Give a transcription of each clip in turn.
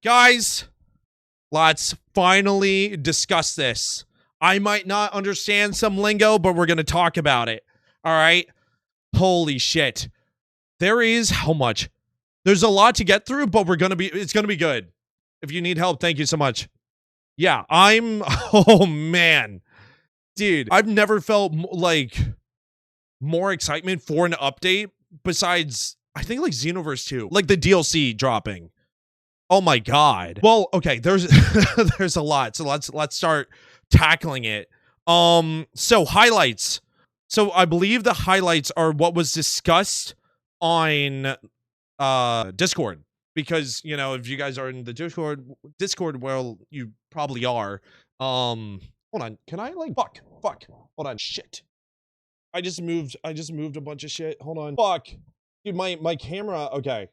Guys, let's finally discuss this. I might not understand some lingo, but we're going to talk about it. All right? Holy shit. There is how much? There's a lot to get through, but it's going to be good. If you need help, thank you so much. Yeah, oh man. Dude, I've never felt like more excitement for an update besides, I think, like Xenoverse 2, like the DLC dropping. Oh my god. Well, okay, there's there's a lot. So let's start tackling it. So highlights. So I believe the highlights are what was discussed on Discord, because, you know, if you guys are in the Discord, well, you probably are. Hold on. Can I like fuck. Hold on. Shit. I just moved a bunch of shit. Hold on. Fuck. Dude, my camera, okay.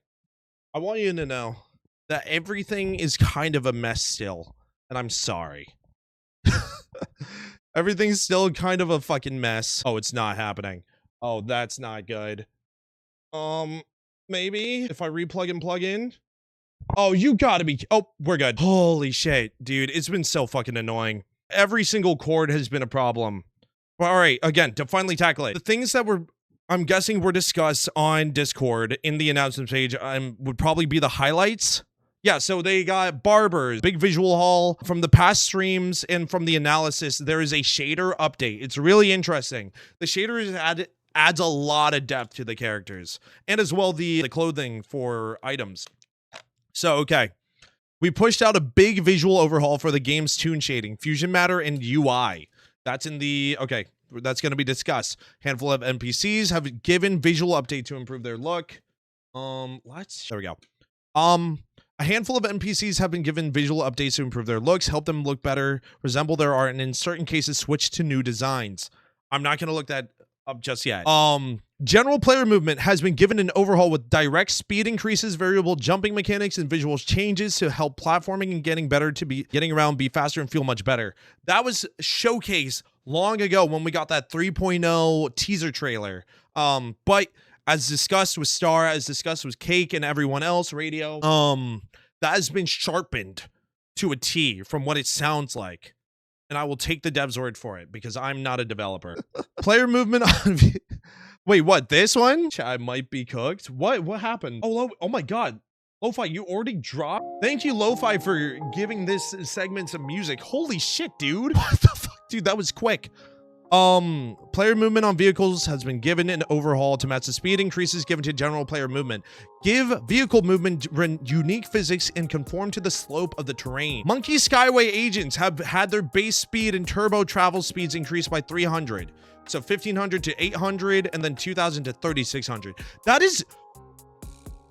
I want you to know that everything is kind of a mess still, and I'm sorry. Everything's still kind of a fucking mess. Oh, it's not happening. Oh, that's not good. Maybe if I replug and plug in. Oh, you gotta be. Oh, we're good. Holy shit, dude. It's been so fucking annoying. Every single cord has been a problem. All right, again, to finally tackle it. The things that I'm guessing were discussed on Discord in the announcement page would probably be the highlights. Yeah, so they got barbers, big visual haul from the past streams, and from the analysis, there is a shader update. It's really interesting. The shader adds a lot of depth to the characters, and as well the clothing for items. So, okay. We pushed out a big visual overhaul for the game's toon shading, fusion matter, and UI. That's in the... Okay, that's going to be discussed. Handful of NPCs have given visual update to improve their look. There we go. A handful of NPCs have been given visual updates to improve their looks, help them look better, resemble their art, and in certain cases, switch to new designs. I'm not going to look that up just yet. General player movement has been given an overhaul with direct speed increases, variable jumping mechanics, and visual changes to help platforming and getting around be faster and feel much better. That was showcased long ago when we got that 3.0 teaser trailer. But as discussed with Star, as discussed with Cake and everyone else, Radio, that has been sharpened to a T from what it sounds like. And I will take the dev's word for it because I'm not a developer. Player movement on... Wait, what? This one? I might be cooked. What happened? Oh my god. Lo-Fi, you already dropped? Thank you, Lo-Fi, for giving this segment some music. Holy shit, dude. What the fuck? Dude, that was quick. Player movement on vehicles has been given an overhaul to match the speed increases given to general player movement. Give vehicle movement unique physics and conform to the slope of the terrain. Monkey Skyway agents have had their base speed and turbo travel speeds increased by 300. So 1500 to 800 and then 2000 to 3600. That is...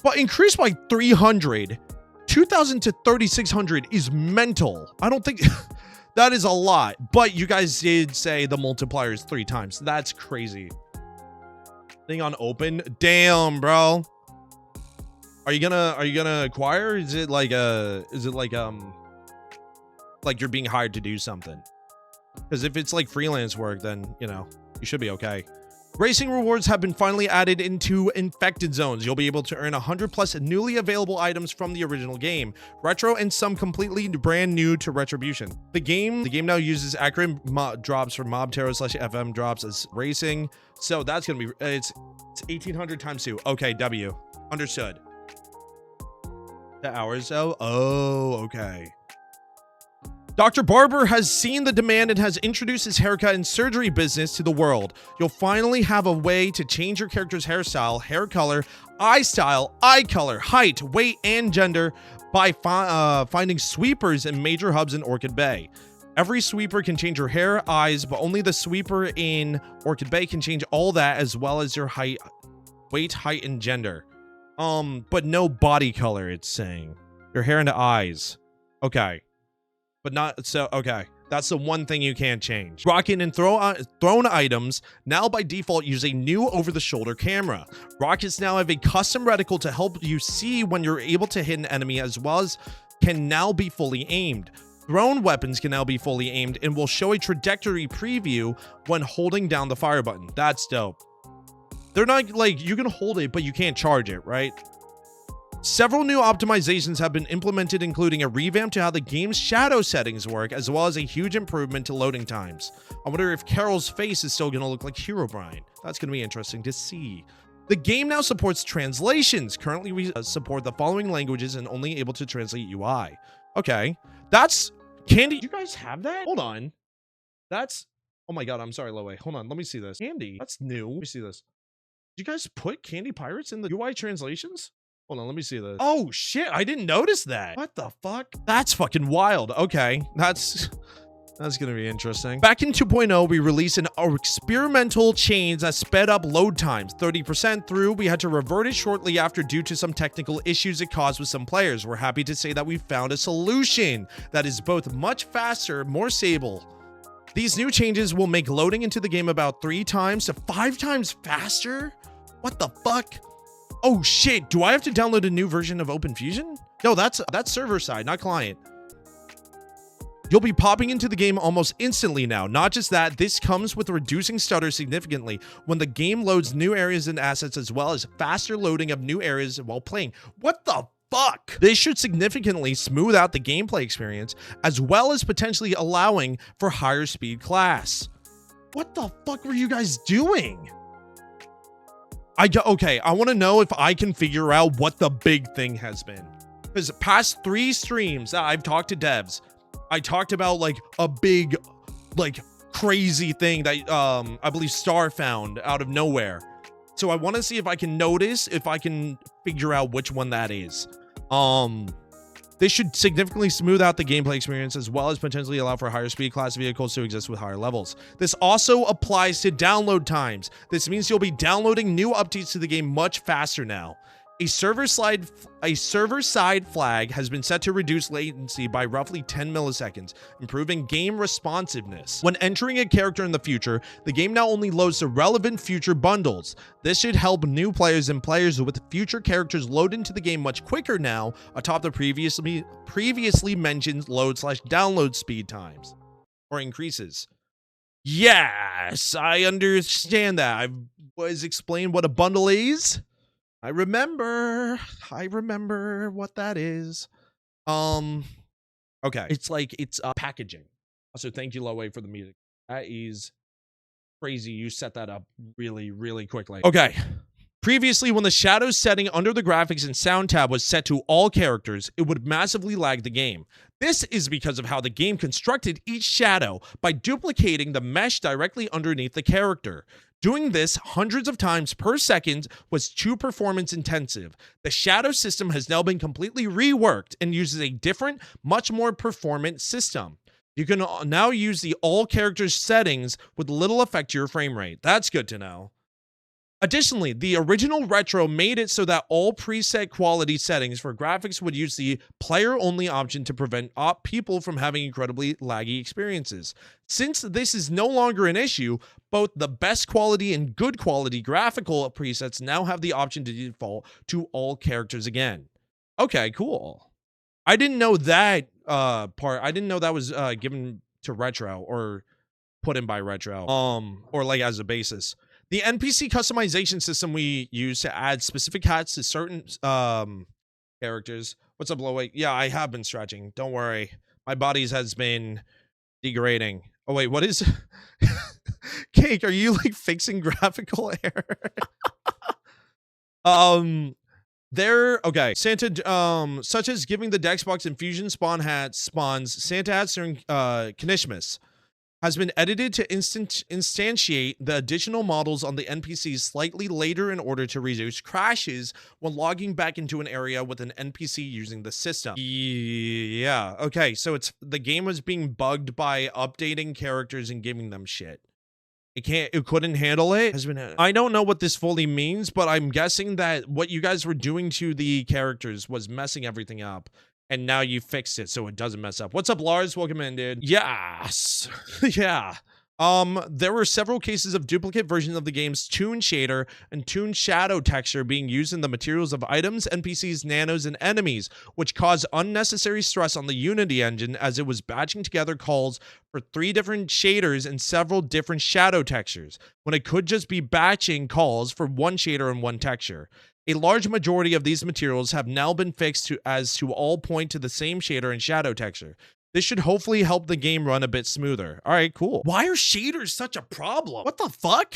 But increased by 300. 2000 to 3600 is mental. I don't think... That is a lot, but you guys did say the multiplier is 3 times. That's crazy. Thing on open. Damn, bro. Are you gonna acquire? Is it like you're being hired to do something? Because if it's like freelance work, then, you know, you should be okay. Racing rewards have been finally added into infected zones. You'll be able to earn 100 plus newly available items from the original game, retro, and some completely brand new to Retrobution. The game now uses accurate drops for mob terror / FM drops as racing. So that's gonna be it's 1800 times 2. Okay, W. Understood. The hours though. Oh, okay. Dr. Barber has seen the demand and has introduced his haircut and surgery business to the world. You'll finally have a way to change your character's hairstyle, hair color, eye style, eye color, height, weight, and gender by finding sweepers in major hubs in Orchid Bay. Every sweeper can change your hair, eyes, but only the sweeper in Orchid Bay can change all that as well as your height, weight, height, and gender. But no body color, it's saying. Your hair and eyes. Okay. But not so, okay. That's the one thing you can't change. Rocket and thrown items now by default use a new over-the-shoulder camera. Rockets now have a custom reticle to help you see when you're able to hit an enemy, as well as can now be fully aimed. Thrown weapons can now be fully aimed and will show a trajectory preview when holding down the fire button. That's dope. They're not like, you can hold it, but you can't charge it, right? Several new optimizations have been implemented, including a revamp to how the game's shadow settings work, as well as a huge improvement to loading times. I wonder if Carol's face is still going to look like Herobrine. That's going to be interesting to see. The game now supports translations. Currently, we support the following languages and only able to translate UI. Okay, that's Candy. You guys have that? Hold on. That's, oh my god, I'm sorry, Lowe. Hold on, let me see this. Candy, that's new. Let me see this. Did you guys put Candy Pirates in the UI translations? Hold on, let me see this. Oh shit, I didn't notice that. What the fuck? That's fucking wild. Okay, that's gonna be interesting. Back in 2.0, we released an experimental change that sped up load times 30% through. We had to revert it shortly after due to some technical issues it caused with some players. We're happy to say that we found a solution that is both much faster, more stable. These new changes will make loading into the game about 3 times to 5 times faster? What the fuck? Oh shit, do I have to download a new version of OpenFusion? No, that's server side, not client. You'll be popping into the game almost instantly now. Not just that, this comes with reducing stutter significantly when the game loads new areas and assets, as well as faster loading of new areas while playing. What the fuck? This should significantly smooth out the gameplay experience, as well as potentially allowing for higher speed class. What the fuck were you guys doing? Okay, I want to know if I can figure out what the big thing has been. Because past 3 streams that I've talked to devs, I talked about like a big, like crazy thing that I believe Star found out of nowhere. So I want to see if I can notice, if I can figure out which one that is. This should significantly smooth out the gameplay experience, as well as potentially allow for higher speed class vehicles to exist with higher levels. This also applies to download times. This means you'll be downloading new updates to the game much faster now. A server-side flag has been set to reduce latency by roughly 10 milliseconds, improving game responsiveness. When entering a character in the future, the game now only loads the relevant future bundles. This should help new players and players with future characters load into the game much quicker now, atop the previously mentioned load/download speed times, or increases. Yes, I understand that. I was explained what a bundle is. I remember what that is. Okay. It's packaging. Also, thank you, Lowe, for the music. That is crazy. You set that up really, really quickly. Okay. Previously, when the shadows setting under the graphics and sound tab was set to all characters, it would massively lag the game. This is because of how the game constructed each shadow by duplicating the mesh directly underneath the character. Doing this hundreds of times per second was too performance intensive. The shadow system has now been completely reworked and uses a different, much more performant system. You can now use the all characters settings with little effect to your frame rate. That's good to know. Additionally, the original Retro made it so that all preset quality settings for graphics would use the player-only option to prevent people from having incredibly laggy experiences. Since this is no longer an issue, both the best quality and good quality graphical presets now have the option to default to all characters again. Okay, cool. I didn't know that part. I didn't know that was given to Retro or put in by Retro, or like as a basis. The NPC customization system we use to add specific hats to certain characters. What's up, Low? Yeah, I have been stretching. Don't worry. My body has been degrading. Oh, wait, what is... Cake, are you, like, fixing graphical error? Okay. Santa, such as giving the Dexbox infusion spawns Santa hats during Kanishmas, has been edited to instantiate the additional models on the NPCs slightly later in order to reduce crashes when logging back into an area with an NPC using the system. Yeah, okay, so the game was being bugged by updating characters and giving them shit. It couldn't handle it. I don't know what this fully means, but I'm guessing that what you guys were doing to the characters was messing everything up. And now you fixed it so it doesn't mess up. What's up, Lars? Welcome in, dude. Yes. Yeah. There were several cases of duplicate versions of the game's Toon Shader and Toon Shadow texture being used in the materials of items, NPCs, nanos, and enemies, which caused unnecessary stress on the Unity engine as it was batching together calls for 3 different shaders and several different shadow textures, when it could just be batching calls for 1 shader and 1 texture. A large majority of these materials have now been fixed to all point to the same shader and shadow texture. This should hopefully help the game run a bit smoother. All right, cool. Why are shaders such a problem? What the fuck?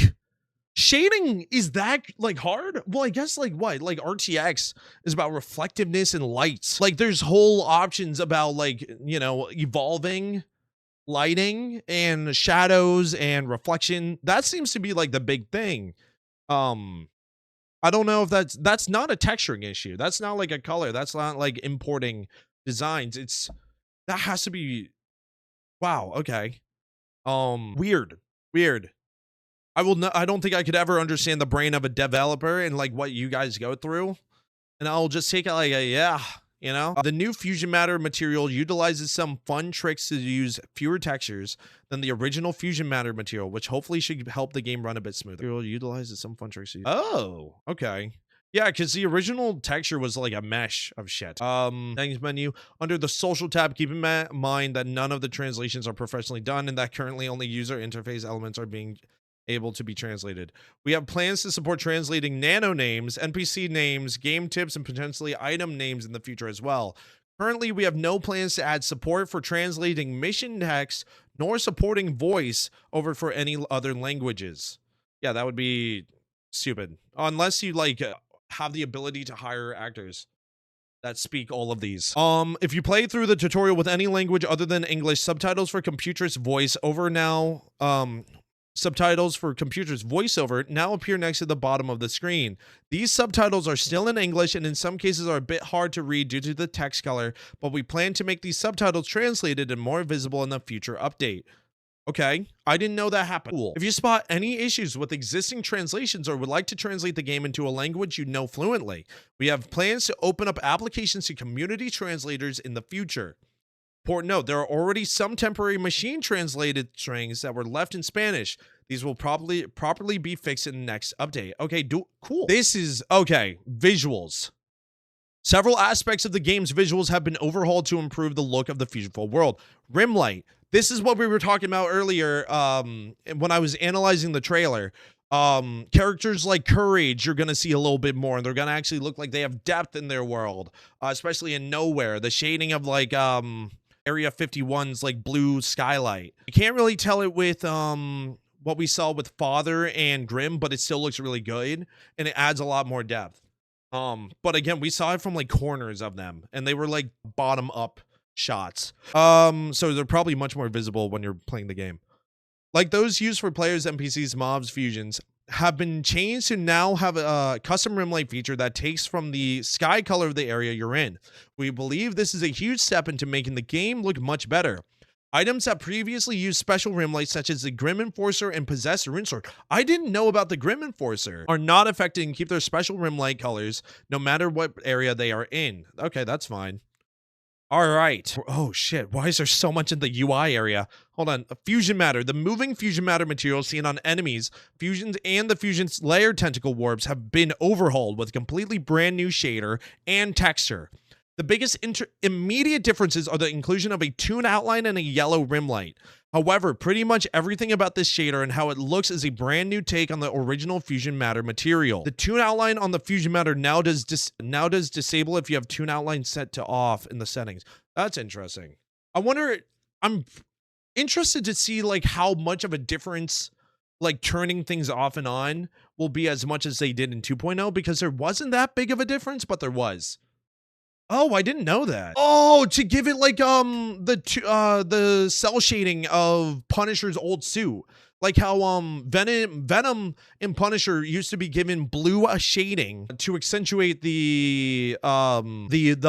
Shading is that like hard? Well, I guess like what? Like RTX is about reflectiveness and lights. Like there's whole options about like, you know, evolving lighting and shadows and reflection. That seems to be like the big thing. I don't know if that's not a texturing issue. That's not like a color. That's not like importing designs. That has to be, wow, okay. Weird. I don't think I could ever understand the brain of a developer and like what you guys go through. And I'll just take it like a, yeah, you know. The new fusion matter material utilizes some fun tricks to use fewer textures than the original fusion matter material, which hopefully should help the game run a bit smoother. It utilizes some fun tricks. Oh, okay. Yeah, because the original texture was like a mesh of shit. Settings menu. Under the social tab, keep in mind that none of the translations are professionally done and that currently only user interface elements are being able to be translated. We have plans to support translating nano names, NPC names, game tips, and potentially item names in the future as well. Currently, we have no plans to add support for translating mission text nor supporting voice over for any other languages. Yeah, that would be stupid. Unless you like have the ability to hire actors that speak all of these. If you play through the tutorial with any language other than English, subtitles for computers voiceover now appear next to the bottom of the screen. These subtitles are still in English and in some cases are a bit hard to read due to the text color, but we plan to make these subtitles translated and more visible in the future update. Okay, I didn't know that happened. Cool. If you spot any issues with existing translations or would like to translate the game into a language you know fluently, we have plans to open up applications to community translators in the future. Important note, there are already some temporary machine translated strings that were left in Spanish. These will properly be fixed in the next update. Okay, cool. This is, okay, visuals. Several aspects of the game's visuals have been overhauled to improve the look of the futureful world. Rim light. This is what we were talking about earlier when I was analyzing the trailer. Characters like Courage, you're going to see a little bit more, and they're going to actually look like they have depth in their world, especially in Nowhere. The shading of like Area 51's like blue skylight. You can't really tell it with what we saw with Father and Grimm, but it still looks really good, and it adds a lot more depth. But again, we saw it from like corners of them, and they were like bottom up shots. So they're probably much more visible when you're playing the game. Like those used for players, NPCs, mobs, fusions have been changed to now have a custom rim light feature that takes from the sky color of the area you're in. We believe this is a huge step into making the game look much better. Items that previously used special rim lights, such as the Grim Enforcer and Possessed Runesword, I didn't know about the Grim Enforcer, are not affected and keep their special rim light colors no matter what area they are in. Okay, that's fine. All right. Oh, shit. Why is there so much in the UI area? Hold on. Fusion matter. The moving fusion matter material seen on enemies, fusions, and the fusion's layer tentacle warps have been overhauled with completely brand new shader and texture. The biggest immediate differences are the inclusion of a toon outline and a yellow rim light. However, pretty much everything about this shader and how it looks is a brand new take on the original fusion matter material. The toon outline on the fusion matter now does disable if you have toon outline set to off in the settings. That's interesting. I'm interested to see like how much of a difference like turning things off and on will be as much as they did in 2.0, because there wasn't that big of a difference, but there was. Oh, I didn't know that. Oh, to give it like the cell shading of Punisher's old suit, like how Venom in Punisher used to be given blue shading to accentuate the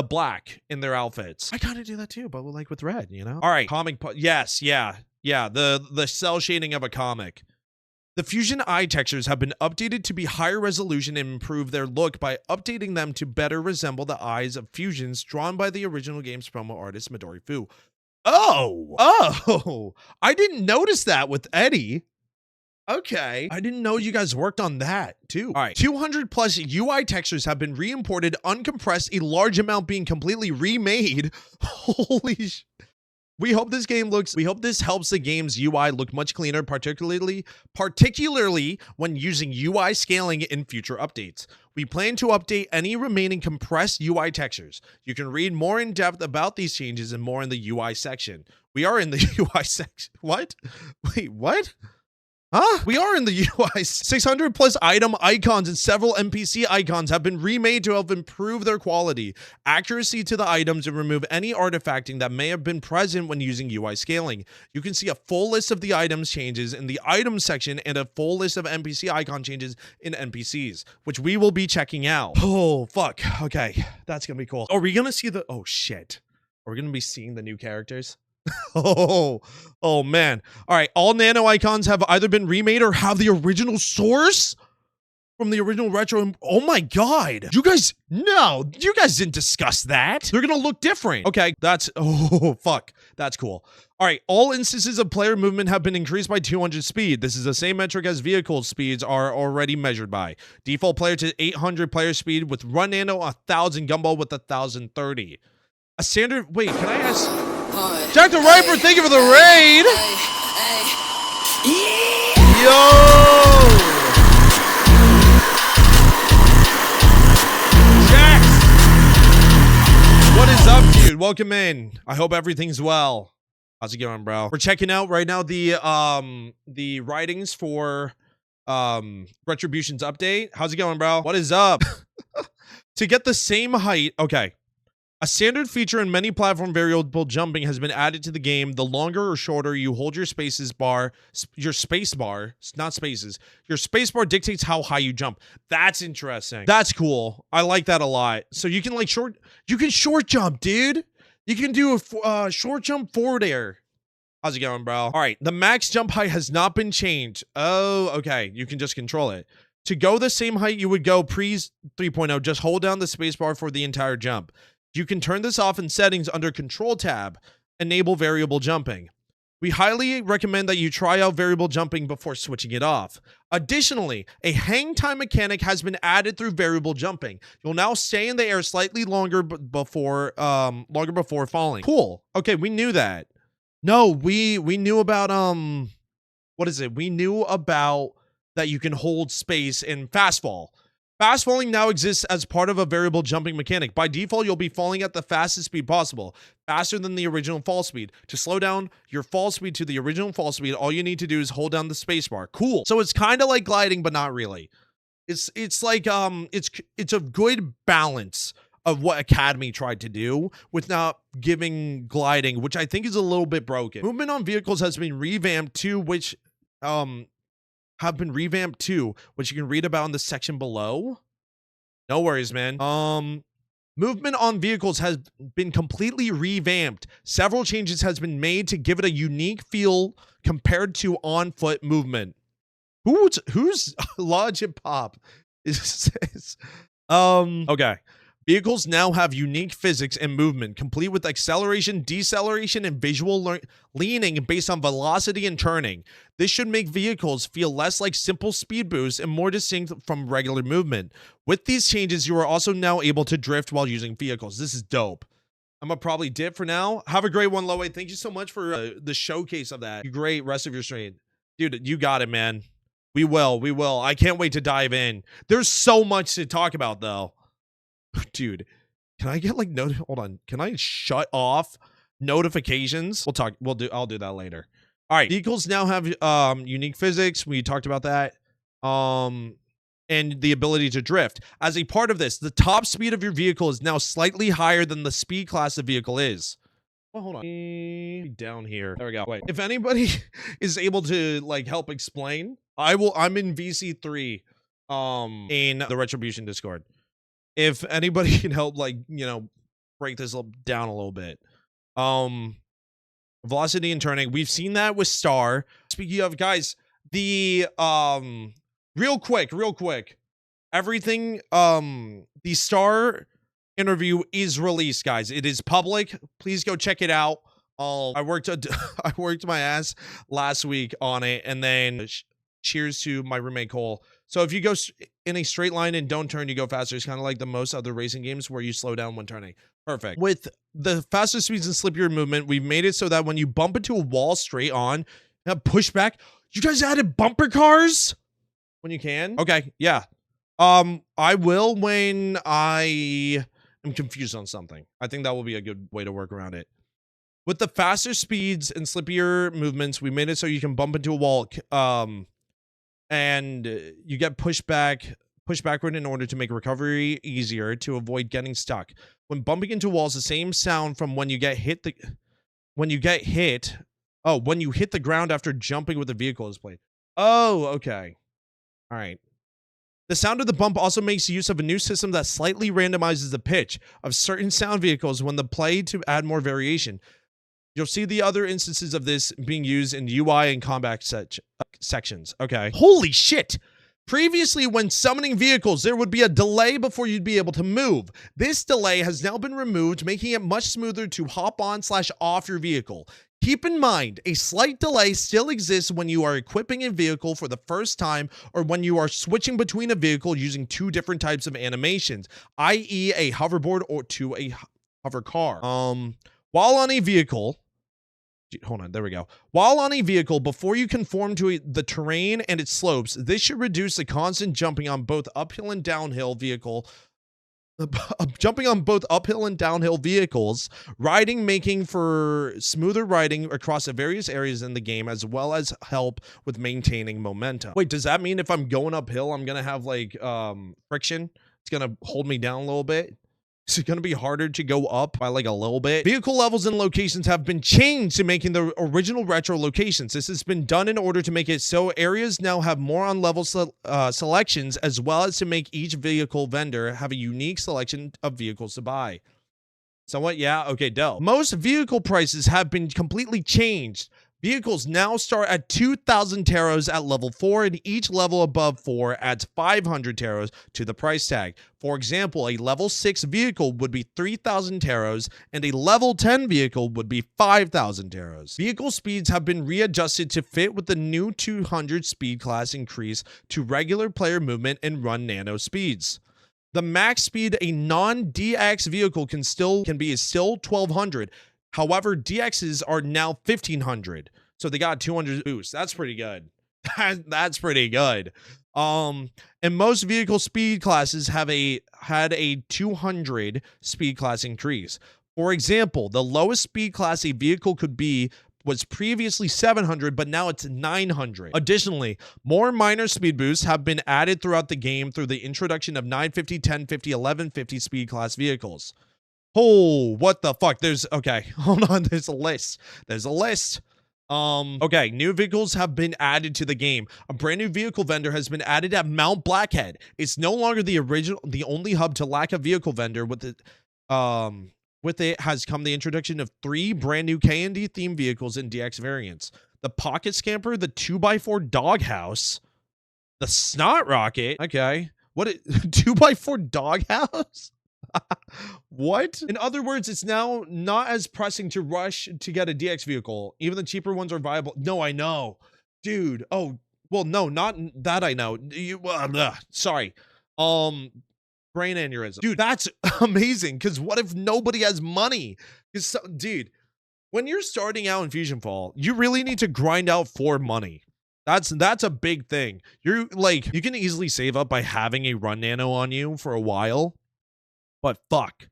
black in their outfits. I kind of do that too, but like with red, you know. All right, yes, yeah, the cell shading of a comic. The Fusion eye textures have been updated to be higher resolution and improve their look by updating them to better resemble the eyes of fusions drawn by the original game's promo artist Midori Fu. Oh, I didn't notice that with Eddie. Okay, I didn't know you guys worked on that too. All right, 200 plus UI textures have been re-imported, uncompressed, a large amount being completely remade. Holy sh... We hope this helps the game's UI look much cleaner, particularly when using UI scaling in future updates. We plan to update any remaining compressed UI textures. You can read more in depth about these changes and more in the UI section. We are in the UI section. What? Wait, what? Huh? We are in the UI. 600 plus item icons and several NPC icons have been remade to help improve their quality, accuracy to the items, and remove any artifacting that may have been present when using UI scaling. You can see a full list of the items changes in the items section and a full list of NPC icon changes in NPCs, which we will be checking out. Oh, fuck. Okay, that's gonna be cool. Are we gonna see the... Oh, shit. Are we gonna be seeing the new characters? Oh man. All right, all nano icons have either been remade or have the original source from the original retro. Oh my god. You guys didn't discuss that. They're gonna look different. Okay, that's... Oh, fuck. That's cool. All right, all instances of player movement have been increased by 200 speed. This is the same metric as vehicle speeds are already measured by. Default player to 800 player speed with run nano, 1000 gumball with 1030. A standard... Wait, can I ask... Dr. Riper, thank you for the raid! Yo! Jax! What is up, dude? Welcome in. I hope everything's well. How's it going, bro? We're checking out right now the writings for Retribution's update. How's it going, bro? What is up? To get the same height... Okay. A standard feature in many platform variable jumping has been added to the game. The longer or shorter you hold your space bar dictates how high you jump. That's interesting. That's cool. I like that a lot. So you can like short jump, dude. You can do a short jump forward air. How's it going, bro? All right, the max jump height has not been changed. Oh, okay. You can just control it. To go the same height you would go pre 3.0, just hold down the space bar for the entire jump. You can turn this off in settings under Control tab, enable variable jumping. We highly recommend that you try out variable jumping before switching it off. Additionally, a hang time mechanic has been added through variable jumping. You'll now stay in the air slightly longer before falling. Cool. Okay, we knew that. No, we knew about what is it? We knew about that you can hold space in fast fall. Fast falling now exists as part of a variable jumping mechanic. By default, you'll be falling at the fastest speed possible, faster than the original fall speed. To slow down your fall speed to the original fall speed, all you need to do is hold down the spacebar. Cool. So it's kind of like gliding, but not really. It's like it's a good balance of what Academy tried to do with not giving gliding, which I think is a little bit broken. Movement on vehicles has been revamped too, which which you can read about in the section below. No worries, man. Movement on vehicles has been completely revamped. Several changes has been made to give it a unique feel compared to on-foot movement. Who's Logic Pop? Okay. Vehicles now have unique physics and movement, complete with acceleration, deceleration, and visual leaning based on velocity and turning. This should make vehicles feel less like simple speed boosts and more distinct from regular movement. With these changes, you are also now able to drift while using vehicles. This is dope. I'm gonna probably dip for now. Have a great one, Lowe. Thank you so much for the showcase of that. Great rest of your stream. Dude, you got it, man. We will. I can't wait to dive in. There's so much to talk about, though. Dude, can I get like hold on, can I shut off notifications? I'll do that later. All right, vehicles now have unique physics. We talked about that. And the ability to drift. As a part of this, the top speed of your vehicle is now slightly higher than the speed class the vehicle is. Well, hold on. Down here. There we go. Wait. If anybody is able to like help explain, I'm in VC3 in the Retrobution Discord. If anybody can help, like, you know, break this down a little bit. Velocity and turning. We've seen that with Star. Speaking of, guys, the real quick. Everything, the Star interview is released, guys. It is public. Please go check it out. I worked my ass last week on it, and then cheers to my roommate Cole. So if you go in a straight line and don't turn, you go faster. It's kind of like the most other racing games where you slow down when turning. Perfect. With the faster speeds and slippier movement, we've made it so that when you bump into a wall straight on, pushback. You guys added bumper cars when you can? Okay, yeah. I will when I am confused on something. I think that will be a good way to work around it. With the faster speeds and slippier movements, we made it so you can bump into a wall, and you get pushed backward in order to make recovery easier to avoid getting stuck. When bumping into walls, the same sound from when you hit the ground after jumping with the vehicle is played. Oh, okay. All right. The sound of the bump also makes use of a new system that slightly randomizes the pitch of certain sound vehicles when the play to add more variation. You'll see the other instances of this being used in UI and combat sections. Okay. Holy shit! Previously, when summoning vehicles, there would be a delay before you'd be able to move. This delay has now been removed, making it much smoother to hop on/off your vehicle. Keep in mind, a slight delay still exists when you are equipping a vehicle for the first time or when you are switching between a vehicle using two different types of animations, i.e. a hoverboard or to a hover car. While on a vehicle, hold on, there we go. While on a vehicle, before you conform to the terrain and its slopes, this should reduce the constant jumping on both uphill and downhill vehicles, riding, making for smoother riding across the various areas in the game, as well as help with maintaining momentum. Wait, does that mean if I'm going uphill, I'm gonna have like friction? It's gonna hold me down a little bit? Is it going to be harder to go up by like a little bit? Vehicle levels and locations have been changed to making the original retro locations. This has been done in order to make it so areas now have more on level selections, as well as to make each vehicle vendor have a unique selection of vehicles to buy. Somewhat, yeah, okay, dope. Most vehicle prices have been completely changed. Vehicles now start at 2,000 taros at level 4, and each level above 4 adds 500 taros to the price tag. For example, a level 6 vehicle would be 3,000 taros, and a level 10 vehicle would be 5,000 taros. Vehicle speeds have been readjusted to fit with the new 200 speed class increase to regular player movement and run nano speeds. The max speed a non-DX vehicle can be 1,200. However, DXs are now 1,500, so they got 200 boost. That's pretty good. That's pretty good. And most vehicle speed classes had a 200 speed class increase. For example, the lowest speed class a vehicle could be was previously 700, but now it's 900. Additionally, more minor speed boosts have been added throughout the game through the introduction of 950, 1050, 1150 speed class vehicles. Oh, what the fuck? Okay, hold on, there's a list. Okay, new vehicles have been added to the game. A brand new vehicle vendor has been added at Mount Blackhead. It's no longer the only hub to lack a vehicle vendor. With it has come the introduction of 3 brand new K&D themed vehicles in DX variants. The Pocket Scamper, the 2x4 Doghouse, the Snot Rocket. Okay, 2x4 Doghouse? What? In other words, it's now not as pressing to rush to get a DX vehicle. Even the cheaper ones are viable. No, I know. Dude. Oh, well, no, not that I know. Sorry. Brain aneurysm. Dude, that's amazing. Because what if nobody has money? Dude, when you're starting out in Fusion Fall, you really need to grind out for money. That's a big thing. You can easily save up by having a run nano on you for a while. But fuck.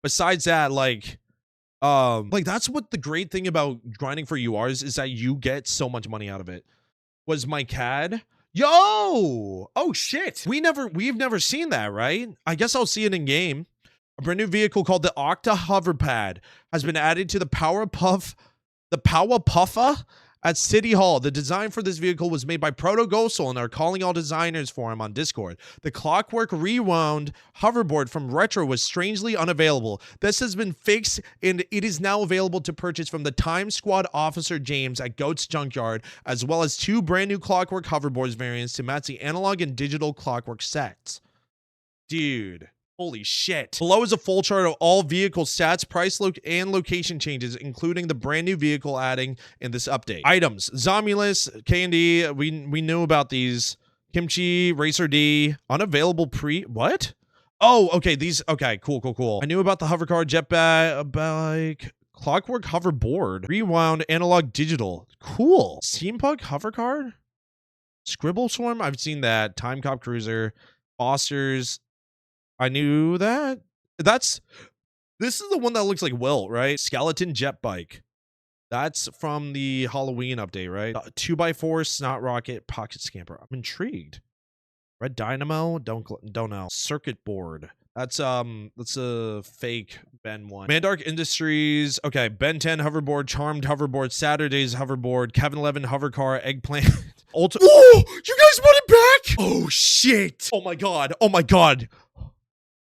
Besides that, that's what the great thing about grinding for URs is that you get so much money out of it. Was my CAD? Yo! Oh shit. We've never seen that, right? I guess I'll see it in game. A brand new vehicle called the Octa Hoverpad has been added to the Powerpuffa at City Hall. The design for this vehicle was made by Proto Ghostal and are calling all designers for him on Discord. The Clockwork Rewound hoverboard from Retro was strangely unavailable. This has been fixed and it is now available to purchase from the Time Squad Officer James at Goat's Junkyard, as well as 2 brand new Clockwork hoverboards variants to match the analog and digital Clockwork sets. Dude. Holy shit. Below is a full chart of all vehicle stats, price, and location changes, including the brand new vehicle adding in this update. Items. Zomulus, K&D, we knew about these. Kimchi, Racer D, unavailable what? Oh, okay, okay, cool. I knew about the hovercar, jetbike, Clockwork hoverboard, rewound, analog, digital. Cool. Steampunk hovercar? Scribble Swarm, I've seen that. Time Cop Cruiser. Fosters. I knew that. This is the one that looks like Will, right? Skeleton jet bike. That's from the Halloween update, right? 2x4, snot rocket, pocket scamper. I'm intrigued. Red Dynamo, don't know. Circuit board. That's a fake Ben 1. Mandark Industries. Okay, Ben 10 hoverboard, Charmed hoverboard, Saturday's hoverboard, Kevin 11 hovercar, Eggplant. Oh, you guys want it back? Oh shit. Oh my god. Oh my god.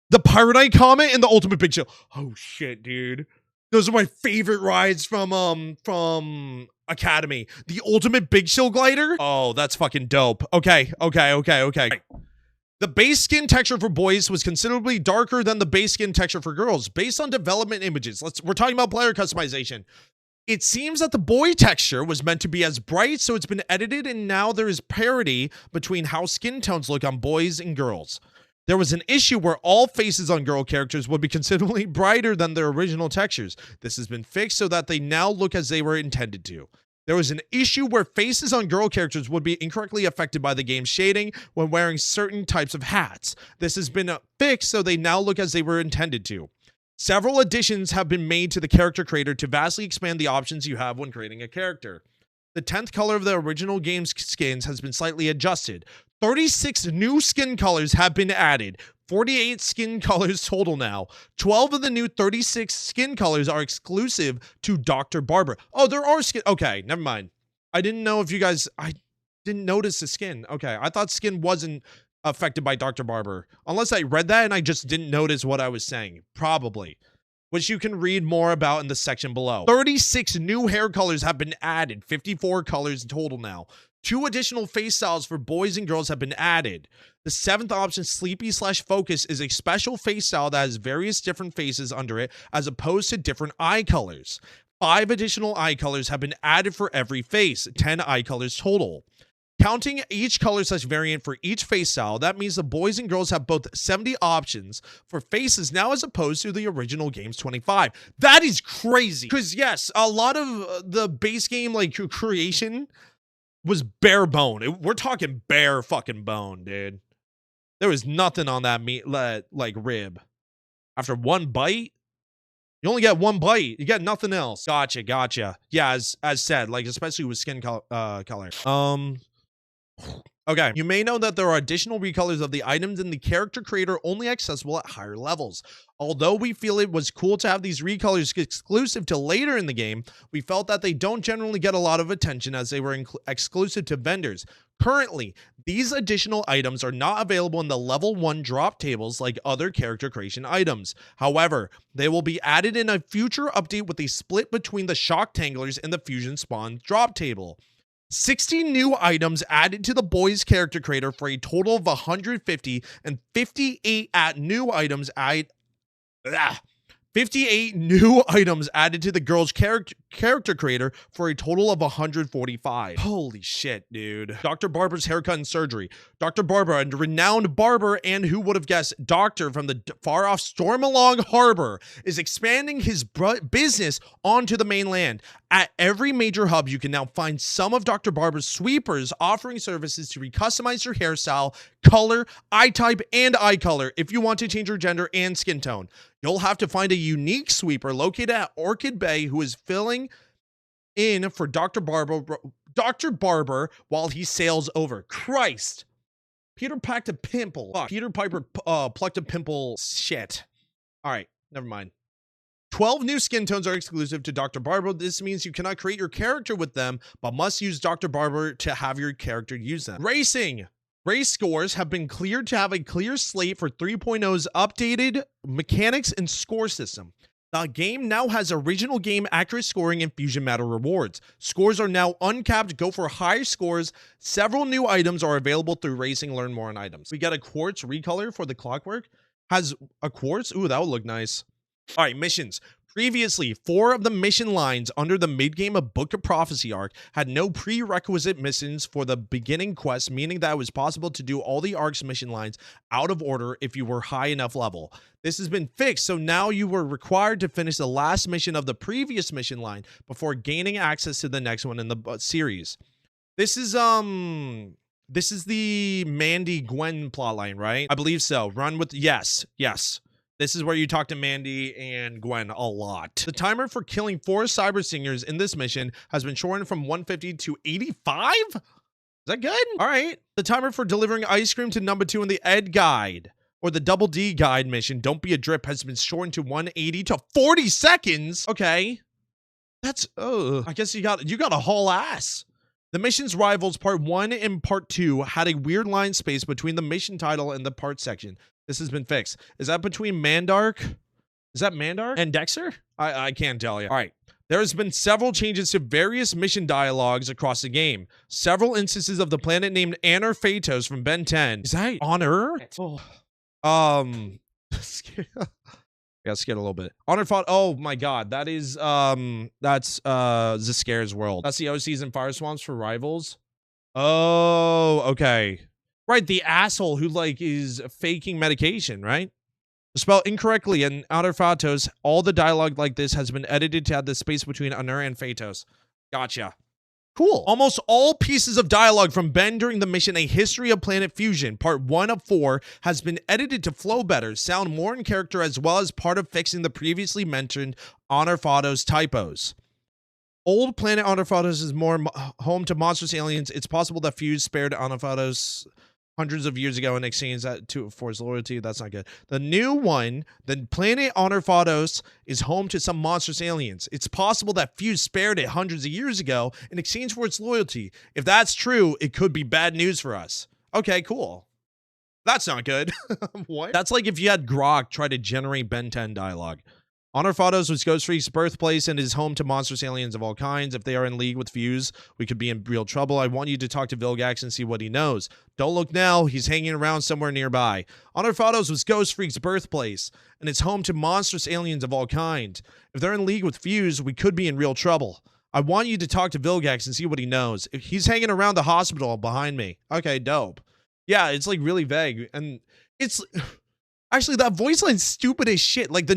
The Pyronite Comet and the Ultimate Big Chill. Oh shit, dude. Those are my favorite rides from Academy. The Ultimate Big Chill Glider? Oh, that's fucking dope. Okay. The base skin texture for boys was considerably darker than the base skin texture for girls, based on development images. We're talking about player customization. It seems that the boy texture was meant to be as bright, so it's been edited, and now there is parity between how skin tones look on boys and girls. There was an issue where all faces on girl characters would be considerably brighter than their original textures. This has been fixed so that they now look as they were intended to. There was an issue where faces on girl characters would be incorrectly affected by the game's shading when wearing certain types of hats. This has been fixed so they now look as they were intended to. Several additions have been made to the character creator to vastly expand the options you have when creating a character. The 10th color of the original game's skins has been slightly adjusted. 36 new skin colors have been added. 48 skin colors total now. 12 of the new 36 skin colors are exclusive to Dr. Barber. Oh, there are skin. Okay, never mind. I didn't know if you guys... I didn't notice the skin. Okay, I thought skin wasn't affected by Dr. Barber. Unless I read that and I just didn't notice what I was saying. Probably. Which you can read more about in the section below. 36 new hair colors have been added. 54 colors total now. 2 additional face styles for boys and girls have been added. The 7th option, Sleepy/Focus, is a special face style that has various different faces under it as opposed to different eye colors. 5 additional eye colors have been added for every face. 10 eye colors total. Counting each color/variant for each face style, that means the boys and girls have both 70 options for faces now as opposed to the original game's 25. That is crazy. Because yes, a lot of the base game like creation was bare bone. We're talking bare fucking bone, dude. There was nothing on that meat like rib. After one bite, you only get one bite. You get nothing else. Gotcha. Yeah, as said, like especially with skin color. Okay, you may know that there are additional recolors of the items in the character creator only accessible at higher levels. Although we feel it was cool to have these recolors exclusive to later in the game, we felt that they don't generally get a lot of attention as they were exclusive to vendors. Currently, these additional items are not available in the level 1 drop tables like other character creation items. However, they will be added in a future update with a split between the shock tanglers and the fusion spawn drop table. 60 new items added to the boys character creator for a total of 150, and 58 new items 58 new items added to the girls character creator for a total of 145. Holy shit, dude. Dr. Barber's haircut and surgery. Dr. Barber, a renowned barber and who would have guessed doctor from the far-off Stormalong Harbor, is expanding his business onto the mainland. At every major hub, you can now find some of Dr. Barber's sweepers offering services to recustomize your hairstyle, color, eye type, and eye color if you want to change your gender and skin tone. You'll have to find a unique sweeper located at Orchid Bay who is filling in for Dr. Barber while he sails over. Christ. Peter packed a pimple. Fuck. Peter Piper plucked a pimple. Shit. All right, never mind. 12 new skin tones are exclusive to Dr. Barber. This means you cannot create your character with them, but must use Dr. Barber to have your character use them. Racing. Race scores have been cleared to have a clear slate for 3.0's updated mechanics and score system. The game now has original game accurate scoring and Fusion Matter rewards. Scores are now uncapped. Go for higher scores. Several new items are available through Racing. Learn more on items. We got a quartz recolor for the clockwork. Has a quartz. Ooh, that would look nice. All right, missions. Previously, 4 of the mission lines under the mid-game of Book of Prophecy arc had no prerequisite missions for the beginning quest, meaning that it was possible to do all the arc's mission lines out of order if you were high enough level. This has been fixed, so now you were required to finish the last mission of the previous mission line before gaining access to the next one in the series. This is, This is the Mandy Gwen plotline, right? I believe so. Run with yes. This is where you talk to Mandy and Gwen a lot. The timer for killing 4 cyber singers in this mission has been shortened from 150 to 85? Is that good? All right. The timer for delivering ice cream to number 2 in the Ed Guide or the Double D Guide mission, Don't Be a Drip, has been shortened to 180 to 40 seconds. Okay. That's, I guess you got a whole ass. The mission's rivals part 1 and part 2 had a weird line space between the mission title and the part section. This has been fixed. Is that between Mandark? Is that Mandark and Dexter? I can't tell you. All right. There has been several changes to various mission dialogues across the game. Several instances of the planet named Honor Phaetos from Ben 10. Is that Honor? Oh. I got scared a little bit. Honor fought. Oh my god, that is that's Ziscare's world. That's the OCs and fire swamps for rivals. Oh, okay. Right, the asshole who like is faking medication, right? Spelled incorrectly in Honor Phaetos. All the dialogue like this has been edited to add the space between Honor and Phaetos. Gotcha. Cool. Almost all pieces of dialogue from Ben during the mission A History of Planet Fusion, part 1 of 4, has been edited to flow better, sound more in character, as well as part of fixing the previously mentioned Honor Phaetos typos. Old planet Honor Phaetos is more home to monstrous aliens. It's possible that Fuse spared Honor Phaetos hundreds of years ago in exchange for his loyalty. That's not good. The new one, the planet Honor Phaetos, is home to some monstrous aliens. It's possible that Fuse spared it hundreds of years ago in exchange for its loyalty. If that's true, it could be bad news for us. Okay, cool. That's not good. What? That's like if you had Grok try to generate Ben 10 dialogue. Honor Phaetos was Ghost Freak's birthplace and is home to monstrous aliens of all kinds. If they are in league with Fuse, we could be in real trouble. I want you to talk to Vilgax and see what he knows. Don't look now. He's hanging around somewhere nearby. Honor Phaetos was Ghost Freak's birthplace and it's home to monstrous aliens of all kinds. If they're in league with Fuse, we could be in real trouble. I want you to talk to Vilgax and see what he knows. If he's hanging around the hospital behind me. Okay, dope. Yeah, it's like really vague. And it's... Actually, that voice line's stupid as shit. Like the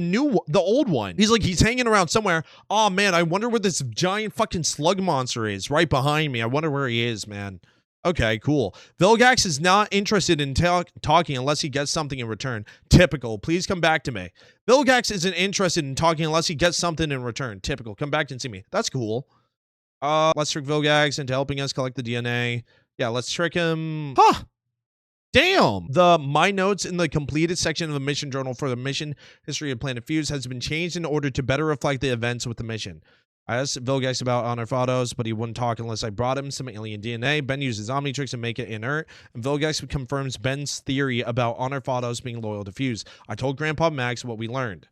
old one. He's hanging around somewhere. Oh man, I wonder where this giant fucking slug monster is right behind me. I wonder where he is, man. Okay, cool. Vilgax is not interested in talking unless he gets something in return. Typical. Please come back to me. Vilgax isn't interested in talking unless he gets something in return. Typical. Come back and see me. That's cool. Let's trick Vilgax into helping us collect the DNA. Yeah, let's trick him. Huh. Damn! The My Notes in the completed section of the mission journal for the mission History of Planet Fuse has been changed in order to better reflect the events with the mission. I asked Vilgax about Honor Phaetos, but he wouldn't talk unless I brought him some alien DNA. Ben uses Omnitrix to make it inert, and Vilgax confirms Ben's theory about Honor Phaetos being loyal to Fuse. I told Grandpa Max what we learned.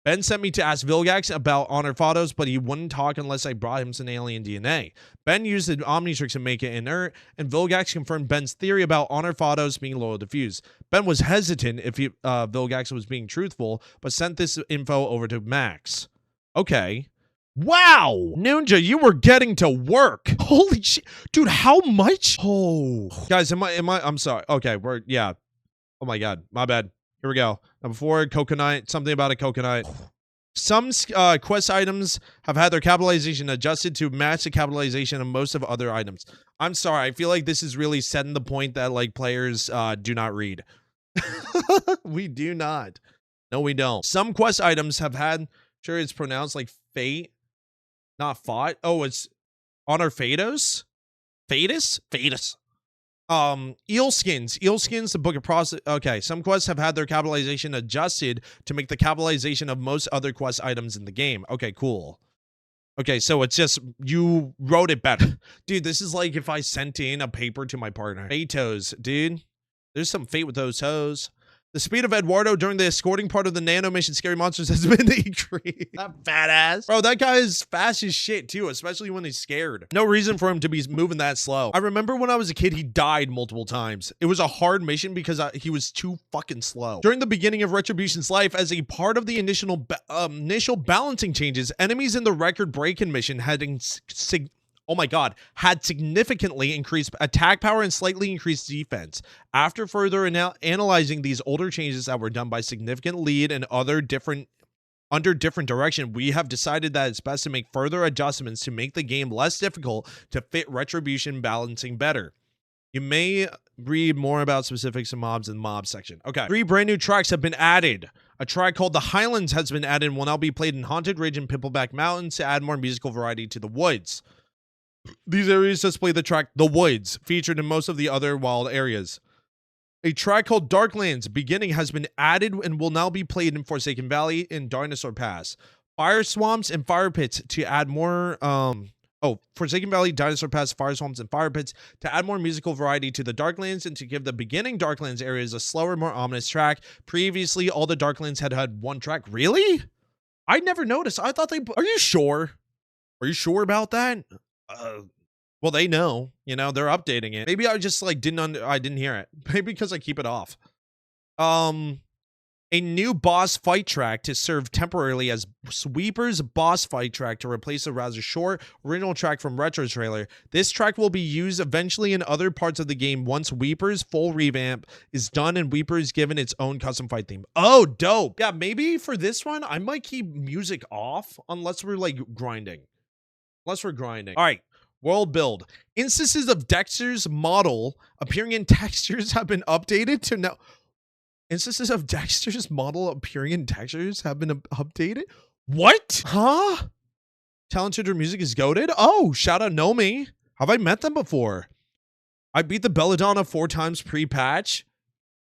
Ben sent me to ask Vilgax about Honor Phaetos, but he wouldn't talk unless I brought him some alien DNA. Ben used the Omnitrix to make it inert, and Vilgax confirmed Ben's theory about Honor Phaetos being loyal to Fuse. Ben was hesitant if Vilgax was being truthful, but sent this info over to Max. Okay. Wow! Ninja, you were getting to work. Holy shit. Dude, how much? Oh. Guys, I'm sorry. Okay, yeah. Oh my god, my bad. Here we go. Now before coconut, something about a coconut. Some quest items have had their capitalization adjusted to match the capitalization of most of other items. I'm sorry. I feel like this is really setting the point that like players do not read. We do not. No, we don't. Some quest items have had, sure it's pronounced like fate, not fought. Oh, it's Honor Phaetos? Phaetus? Phaetus. Eelskins, the Book of Process. Okay, some quests have had their capitalization adjusted to make the capitalization of most other quest items in the game. Okay, cool. Okay, so it's just, you wrote it better. Dude, this is like if I sent in a paper to my partner. Phaetos, dude. There's some fate with those toes. The speed of Eduardo during the escorting part of the nano mission Scary Monsters has been increased. That badass. Bro, that guy is fast as shit too, especially when he's scared. No reason for him to be moving that slow. I remember when I was a kid, he died multiple times. It was a hard mission because he was too fucking slow. During the beginning of Retribution's life, as a part of the initial balancing changes, enemies in the record-breaking mission had significantly increased attack power and slightly increased defense. After further analyzing these older changes that were done by significant lead and under different direction, we have decided that it's best to make further adjustments to make the game less difficult to fit Retribution balancing better. You may read more about specifics and mobs in the mob section. Okay. 3 brand new tracks have been added. A track called The Highlands has been added and will now be played in Haunted Ridge and Pimpleback Mountains to add more musical variety to the woods. These areas display the track The Woods, featured in most of the other wild areas. A track called Darklands Beginning has been added and will now be played in Forsaken Valley and Dinosaur Pass. Fire Swamps and Fire Pits to add more, Forsaken Valley, Dinosaur Pass, Fire Swamps, and Fire Pits to add more musical variety to the Darklands and to give the beginning Darklands areas a slower, more ominous track. Previously, all the Darklands had one track. Really? I never noticed. I thought they... Are you sure? Are you sure about that? Well, they know. You know, they're updating it. Maybe I just, like, I didn't hear it. Maybe because I keep it off. A new boss fight track to serve temporarily as Sweeper's boss fight track to replace a rather short original track from Retro trailer. This track will be used eventually in other parts of the game once Weeper's full revamp is done and Weeper is given its own custom fight theme. Oh, dope. Yeah, maybe for this one, I might keep music off unless we're like grinding. All right. World build. Instances of Dexter's model appearing in textures have been updated to now... Instances of Dexter's model appearing in textures have been updated? What? Huh? Talented music is goated? Oh, shout out Nomi. Have I met them before? I beat the Belladonna 4 times pre-patch.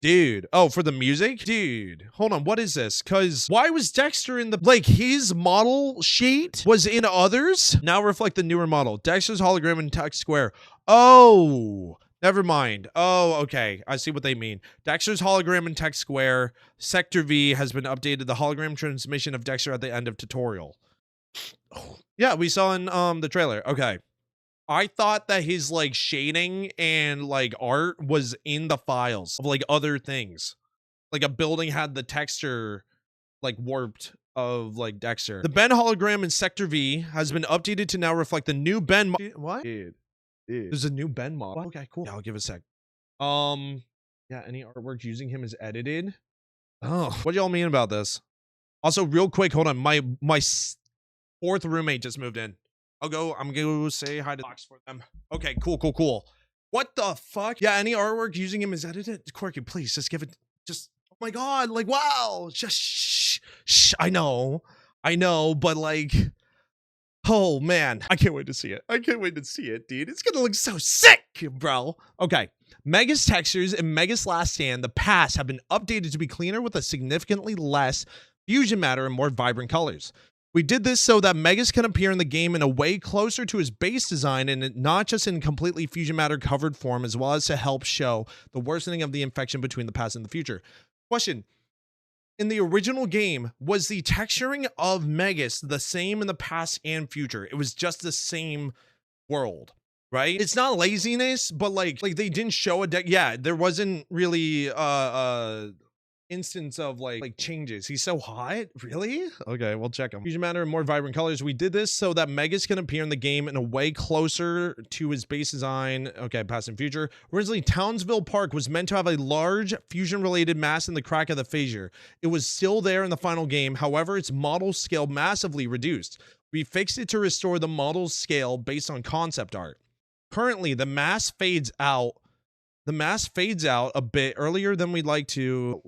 Dude. Oh, for the music? Dude. Hold on. What is this? Because why was Dexter in the... Like, his model sheet was in others? Now reflect the newer model. Dexter's hologram in text square. Oh... Never mind. Oh, okay. I see what they mean. Dexter's hologram in text square. Sector V has been updated. The hologram transmission of Dexter at the end of tutorial. Yeah, we saw in the trailer. Okay. I thought that his like shading and like art was in the files of like other things. Like a building had the texture like warped of like Dexter. The Ben hologram in Sector V has been updated to now reflect the new Ben. What? Dude. There's a new Ben model. Okay, cool. Yeah, I'll give it a sec. Yeah, any artwork using him is edited. Oh, what do y'all mean about this? Also, real quick, hold on. My 4th roommate just moved in. I'm gonna go say hi to the box for them. Okay, cool. What the fuck? Yeah, any artwork using him is edited. Quirky, please just give it. Just oh my god, like wow. Just shh. I know, but like. Oh, man. I can't wait to see it. Dude. It's gonna look so sick, bro. Okay. Mega's textures and Mega's Last Stand, the past, have been updated to be cleaner with a significantly less fusion matter and more vibrant colors. We did this so that Megas can appear in the game in a way closer to his base design and not just in completely fusion matter covered form, as well as to help show the worsening of the infection between the past and the future. Question. In the original game, was the texturing of Megas the same in the past and future? It was just the same world, right? It's not laziness, but like they didn't show a deck. Yeah, there wasn't really instance of like changes. He's so hot, really? Okay, we'll check him. Fusion matter and more vibrant colors. We did this so that Megas can appear in the game in a way closer to his base design. Okay, past and future. Originally, Townsville Park was meant to have a large fusion-related mass in the crack of the fissure. It was still there in the final game. However, its model scale massively reduced. We fixed it to restore the model's scale based on concept art. Currently, the mass fades out. The mass fades out a bit earlier than we'd like it to,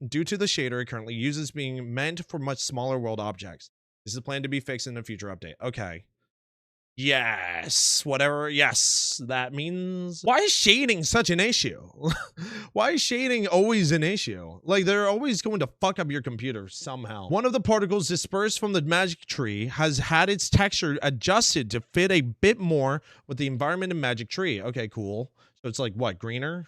due to the shader it currently uses being meant for much smaller world objects. This is planned to be fixed in a future update. Okay. Yes, whatever. Yes, that means... Why is shading such an issue? Why is shading always an issue? Like, they're always going to fuck up your computer somehow. One of the particles dispersed from the magic tree has had its texture adjusted to fit a bit more with the environment in Magic Tree. Okay, cool. So it's like, what, greener?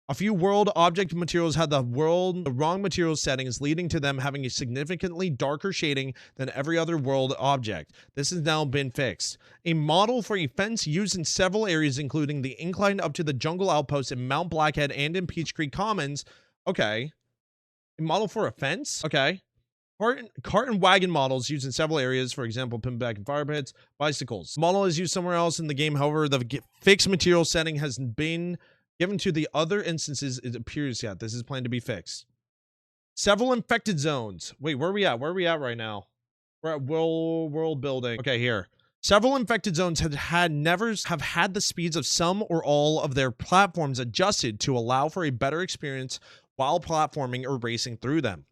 A few world object materials had the wrong material settings, leading to them having a significantly darker shading than every other world object. This has now been fixed. A model for a fence used in several areas, including the incline up to the jungle outpost in Mount Blackhead and in Peach Creek Commons. Okay. A model for a fence? Okay. Cart and wagon models used in several areas, for example, Pimpleback and Fire Pits, bicycles. Model is used somewhere else in the game, however, the fixed material setting has been given to the other instances. It appears yet. This is planned to be fixed. Several infected zones. Wait, where are we at? Where are we at right now? We're at world building. Okay, here. Several infected zones never have had the speeds of some or all of their platforms adjusted to allow for a better experience while platforming or racing through them.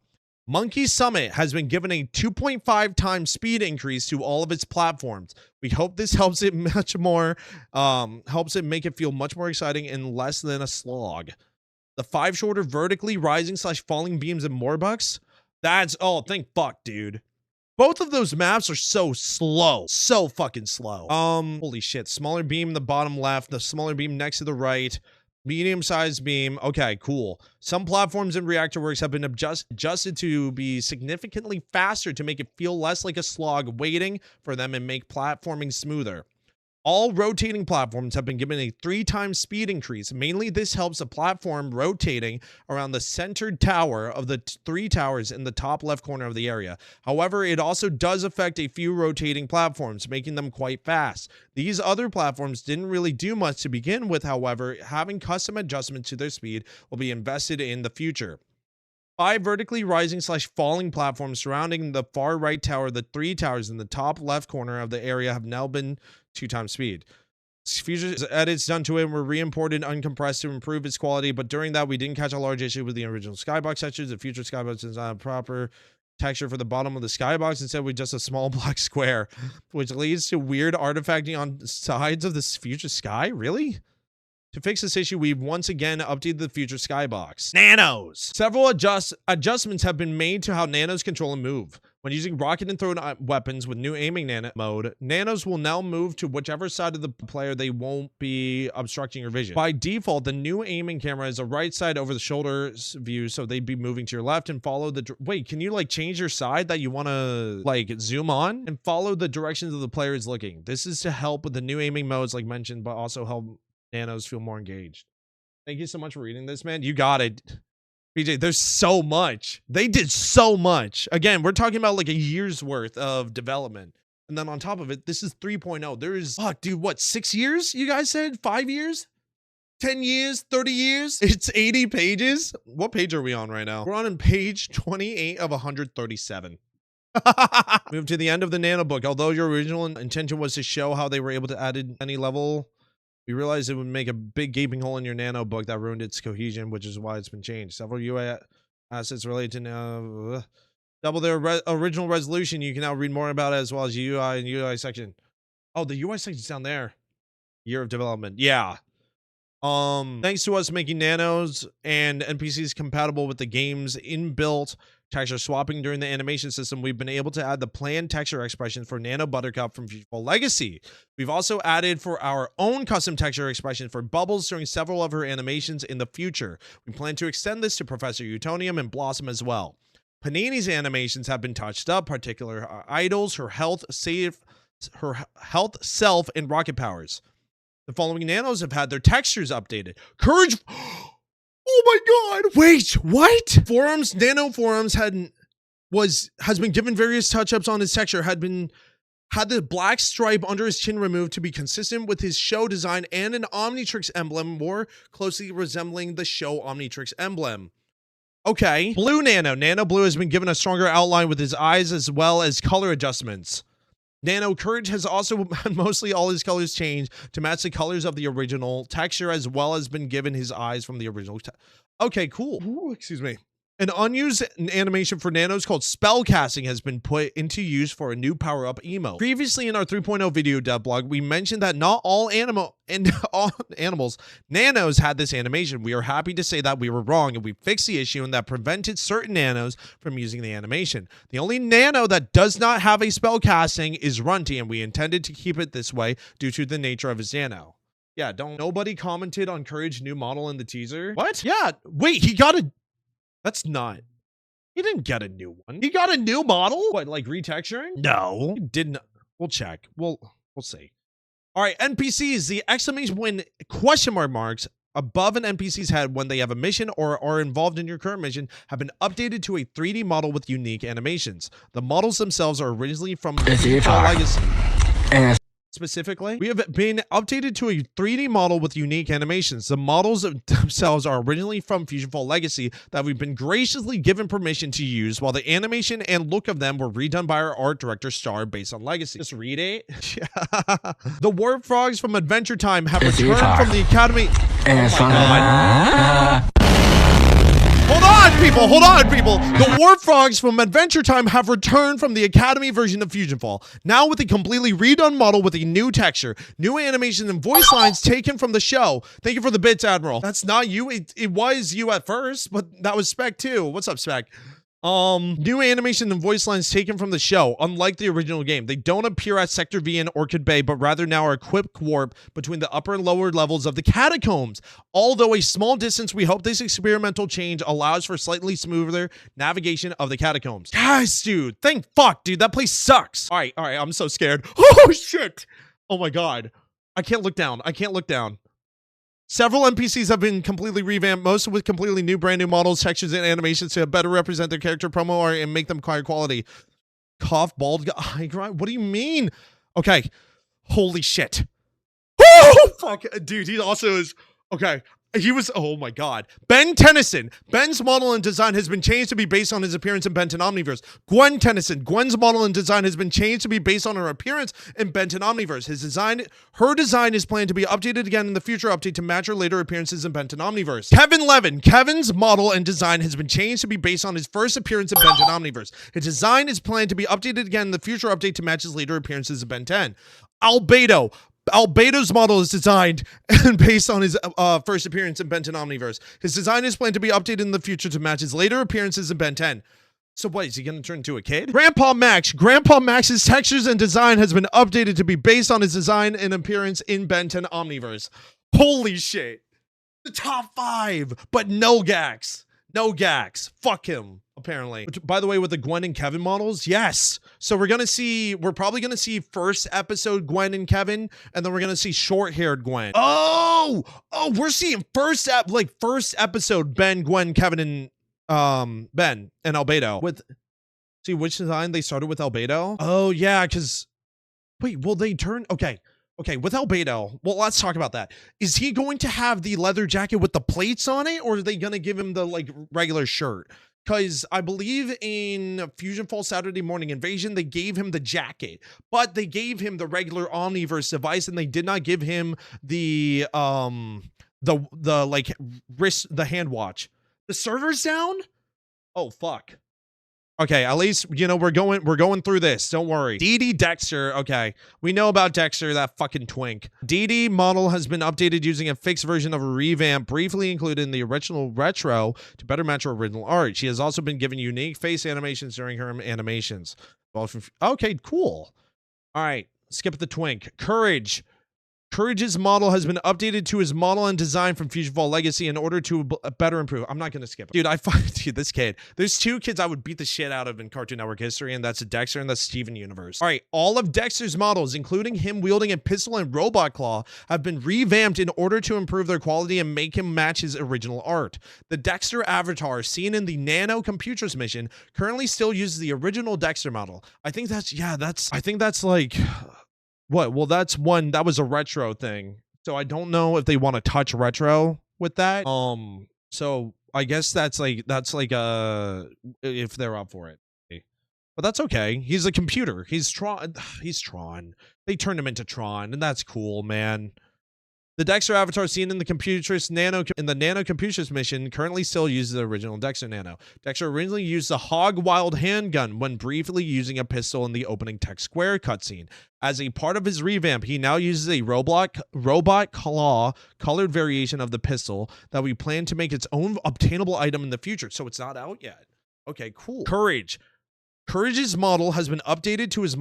Monkey Summit has been given a 2.5 times speed increase to all of its platforms. We hope this helps it much more, helps it make it feel much more exciting and less than a slog. The 5 shorter vertically rising / falling beams in Morbucks. That's, oh, thank fuck, dude. Both of those maps are so slow. So fucking slow. Holy shit. Smaller beam in the bottom left. The smaller beam next to the right. Medium-sized beam. Okay, cool. Some platforms in Reactor Works have been adjusted to be significantly faster to make it feel less like a slog waiting for them and make platforming smoother. All rotating platforms have been given a 3 times speed increase. Mainly, this helps a platform rotating around the centered tower of the 3 towers in the top left corner of the area. However, it also does affect a few rotating platforms, making them quite fast. These other platforms didn't really do much to begin with, however, having custom adjustments to their speed will be invested in the future. 5 vertically rising / falling platforms surrounding the far right tower. The 3 towers in the top left corner of the area have now been 2 times speed. Future edits done to it were re-imported uncompressed to improve its quality, but during that we didn't catch a large issue with the original skybox textures. The future skybox is not a proper texture for the bottom of the skybox. Instead, we just a small black square, which leads to weird artifacting on sides of this future sky. Really? To fix this issue, we've once again updated the future skybox. Nanos! Several adjustments have been made to how nanos control and move. When using rocket and thrown weapons with new aiming mode, nanos will now move to whichever side of the player. They won't be obstructing your vision. By default, the new aiming camera is a right side over the shoulders view, so they'd be moving to your left and follow the... Wait, can you like change your side that you want to like zoom on? And follow the directions of the player is looking. This is to help with the new aiming modes like mentioned, but also help nanos feel more engaged. Thank you so much for reading this, man. You got it. BJ, there's so much. They did so much. Again, we're talking about like a year's worth of development. And then on top of it, this is 3.0. There is, fuck, dude, what, 6 years? You guys said 5 years? 10 years? 30 years? It's 80 pages. What page are we on right now? We're on page 28 of 137. Move to the end of the nano book. Although your original intention was to show how they were able to add any level, we realized it would make a big gaping hole in your nano book that ruined its cohesion, which is why it's been changed. Several UI assets related to now double their original resolution. You can now read more about it as well as UI and UI section. Oh, the UI section's down there. Year of development. Yeah. Thanks to us making nanos and NPCs compatible with the game's inbuilt texture swapping during the animation system, we've been able to add the planned texture expressions for Nano Buttercup from Futureful Legacy. We've also added for our own custom texture expression for Bubbles during several of her animations in the future. We plan to extend this to Professor Utonium and Blossom as well. Panini's animations have been touched up, particularly her idols, her health, self, and rocket powers. The following nanos have had their textures updated. Courage... Oh my god! Wait, what? Forums, Nano Forums has been given various touch-ups on his texture, had the black stripe under his chin removed to be consistent with his show design, and an Omnitrix emblem more closely resembling the show Omnitrix emblem. Okay. Blue Nano Blue has been given a stronger outline with his eyes as well as color adjustments. Nano Courage has also had mostly all his colors changed to match the colors of the original texture, as well as been given his eyes from the original. Okay, cool. Ooh, excuse me. An unused animation for nanos called Spellcasting has been put into use for a new power-up emote. Previously in our 3.0 video dev blog, we mentioned that not all animals, nanos had this animation. We are happy to say that we were wrong and we fixed the issue and that prevented certain nanos from using the animation. The only nano that does not have a spellcasting is Runty, and we intended to keep it this way due to the nature of his nano. Yeah, nobody commented on Courage new model in the teaser. What? Yeah, wait, he got a... That's not... He didn't get a new one. He got a new model? What, like retexturing? No. He didn't. We'll check. We'll see. All right, NPCs. The exclamation point question marks above an NPC's head when they have a mission or are involved in your current mission have been updated to a 3D model with unique animations. The models themselves are originally from Legacy. specifically, we have been updated to a 3D model with unique animations. The models themselves are originally from Fusion Fall Legacy that we've been graciously given permission to use, while the animation and look of them were redone by our art director Star based on Legacy. Just read it. The Warp Frogs from Adventure Time have returned from the Academy. Oh my God. Hold on, people! The Warp Frogs from Adventure Time have returned from the Academy version of Fusion Fall, now with a completely redone model with a new texture, new animation, and voice lines taken from the show. Thank you for the bits, Admiral. That's not you. It was you at first, but that was Spec too. What's up, Spec? New animation and voice lines taken from the show. Unlike the original game, they don't appear at Sector V and Orchid Bay, but rather now are a quick warp between the upper and lower levels of the catacombs. Although a small distance, we hope this experimental change allows for slightly smoother navigation of the catacombs. Guys, dude, thank fuck, dude, that place sucks. All right, I'm so scared. Oh shit. Oh my God. I can't look down. Several NPCs have been completely revamped, most with completely new, brand new models, textures, and animations to better represent their character promo art and make them higher quality. Cough, bald guy, what do you mean? Okay, holy shit. Oh, fuck, dude, he also is, okay. He was, oh my God. Ben Tennyson. Ben's model and design has been changed to be based on his appearance in Benton Omniverse. Gwen Tennyson. Gwen's model and design has been changed to be based on her appearance in Benton Omniverse. Her design is planned to be updated again in the future update to match her later appearances in Benton Omniverse. Kevin Levin. Kevin's model and design has been changed to be based on his first appearance in Benton Omniverse. His design is planned to be updated again in the future update to match his later appearances in Ben 10. Albedo. Albedo's model is designed and based on his first appearance in Benton Omniverse. His design is planned to be updated in the future to match his later appearances in Ben 10. So what, is he going to turn into a kid? Grandpa Max. Grandpa Max's textures and design has been updated to be based on his design and appearance in Ben 10 Omniverse. Holy shit. The top 5, but no Gax. No Gax. Fuck him, apparently. Which, by the way, with the Gwen and Kevin models, yes. So we're probably gonna see first episode Gwen and Kevin, and then we're gonna see short-haired Gwen. Oh, we're seeing first episode Ben, Gwen, Kevin, and Ben and Albedo. See which design they started with Albedo? Oh yeah, because wait, will they turn? Okay, with Albedo, well, let's talk about that. Is he going to have the leather jacket with the plates on it, or are they going to give him the, like, regular shirt? Because I believe in Fusion Fall Saturday Morning Invasion, they gave him the jacket, but they gave him the regular Omniverse device, and they did not give him the like, wrist, the hand watch. The server's down? Oh, fuck. Okay, at least, you know, we're going through this. Don't worry. DD Dexter. Okay, we know about Dexter, that fucking twink. DD model has been updated using a fixed version of a revamp briefly included in the original retro to better match her original art. She has also been given unique face animations during her animations. Okay, cool. All right, skip the twink. Courage. Courage's model has been updated to his model and design from Fusion Fall Legacy in order to better improve. I'm not going to skip it. Dude, I find, dude, this kid. There's 2 kids I would beat the shit out of in Cartoon Network history, and that's Dexter and that's Steven Universe. All right, all of Dexter's models, including him wielding a pistol and robot claw, have been revamped in order to improve their quality and make him match his original art. The Dexter avatar seen in the Nano Computers mission currently still uses the original Dexter model. I think that's like... What? Well, that was a retro thing. So I don't know if they want to touch retro with that. So I guess that's like if they're up for it. But that's okay. He's a computer. He's Tron. They turned him into Tron, and that's cool, man. The Dexter avatar seen in the Nano Computers mission currently still uses the original Dexter Nano. Dexter originally used the Hog Wild handgun when briefly using a pistol in the opening Tech Square cutscene. As a part of his revamp, he now uses a robot claw colored variation of the pistol that we plan to make its own obtainable item in the future. So it's not out yet. Okay, cool. Courage. Courage's model has been updated to his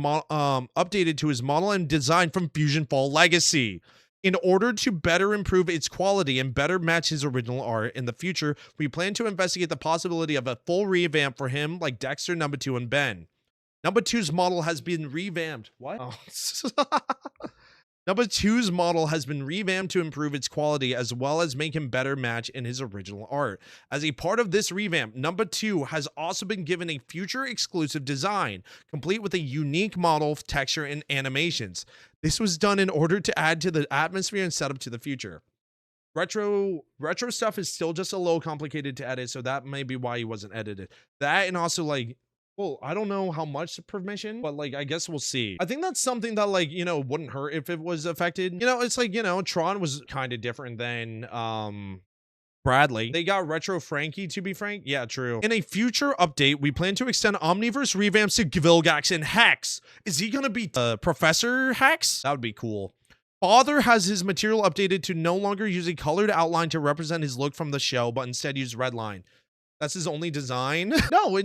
model and design from Fusion Fall Legacy. In order to better improve its quality and better match his original art in the future, we plan to investigate the possibility of a full revamp for him like Dexter, Number 2, and Ben. Number 2's model has been revamped. What? Oh. Number 2's model has been revamped to improve its quality as well as make him better match in his original art. As a part of this revamp, Number 2 has also been given a future exclusive design, complete with a unique model, texture, and animations. This was done in order to add to the atmosphere and set up to the future. Retro stuff is still just a little complicated to edit, so that may be why he wasn't edited. That, and also like, well, I don't know how much permission, but like, I guess we'll see. I think that's something that like, you know, wouldn't hurt if it was affected. You know, it's like, you know, Tron was kind of different than Bradley. They got Retro Frankie, to be frank. Yeah, true. In a future update, we plan to extend Omniverse revamps to Vilgax and Hex. Is he gonna be Professor Hex? That would be cool. Father has his material updated to no longer use a colored outline to represent his look from the show, but instead use red line. That's his only design? No,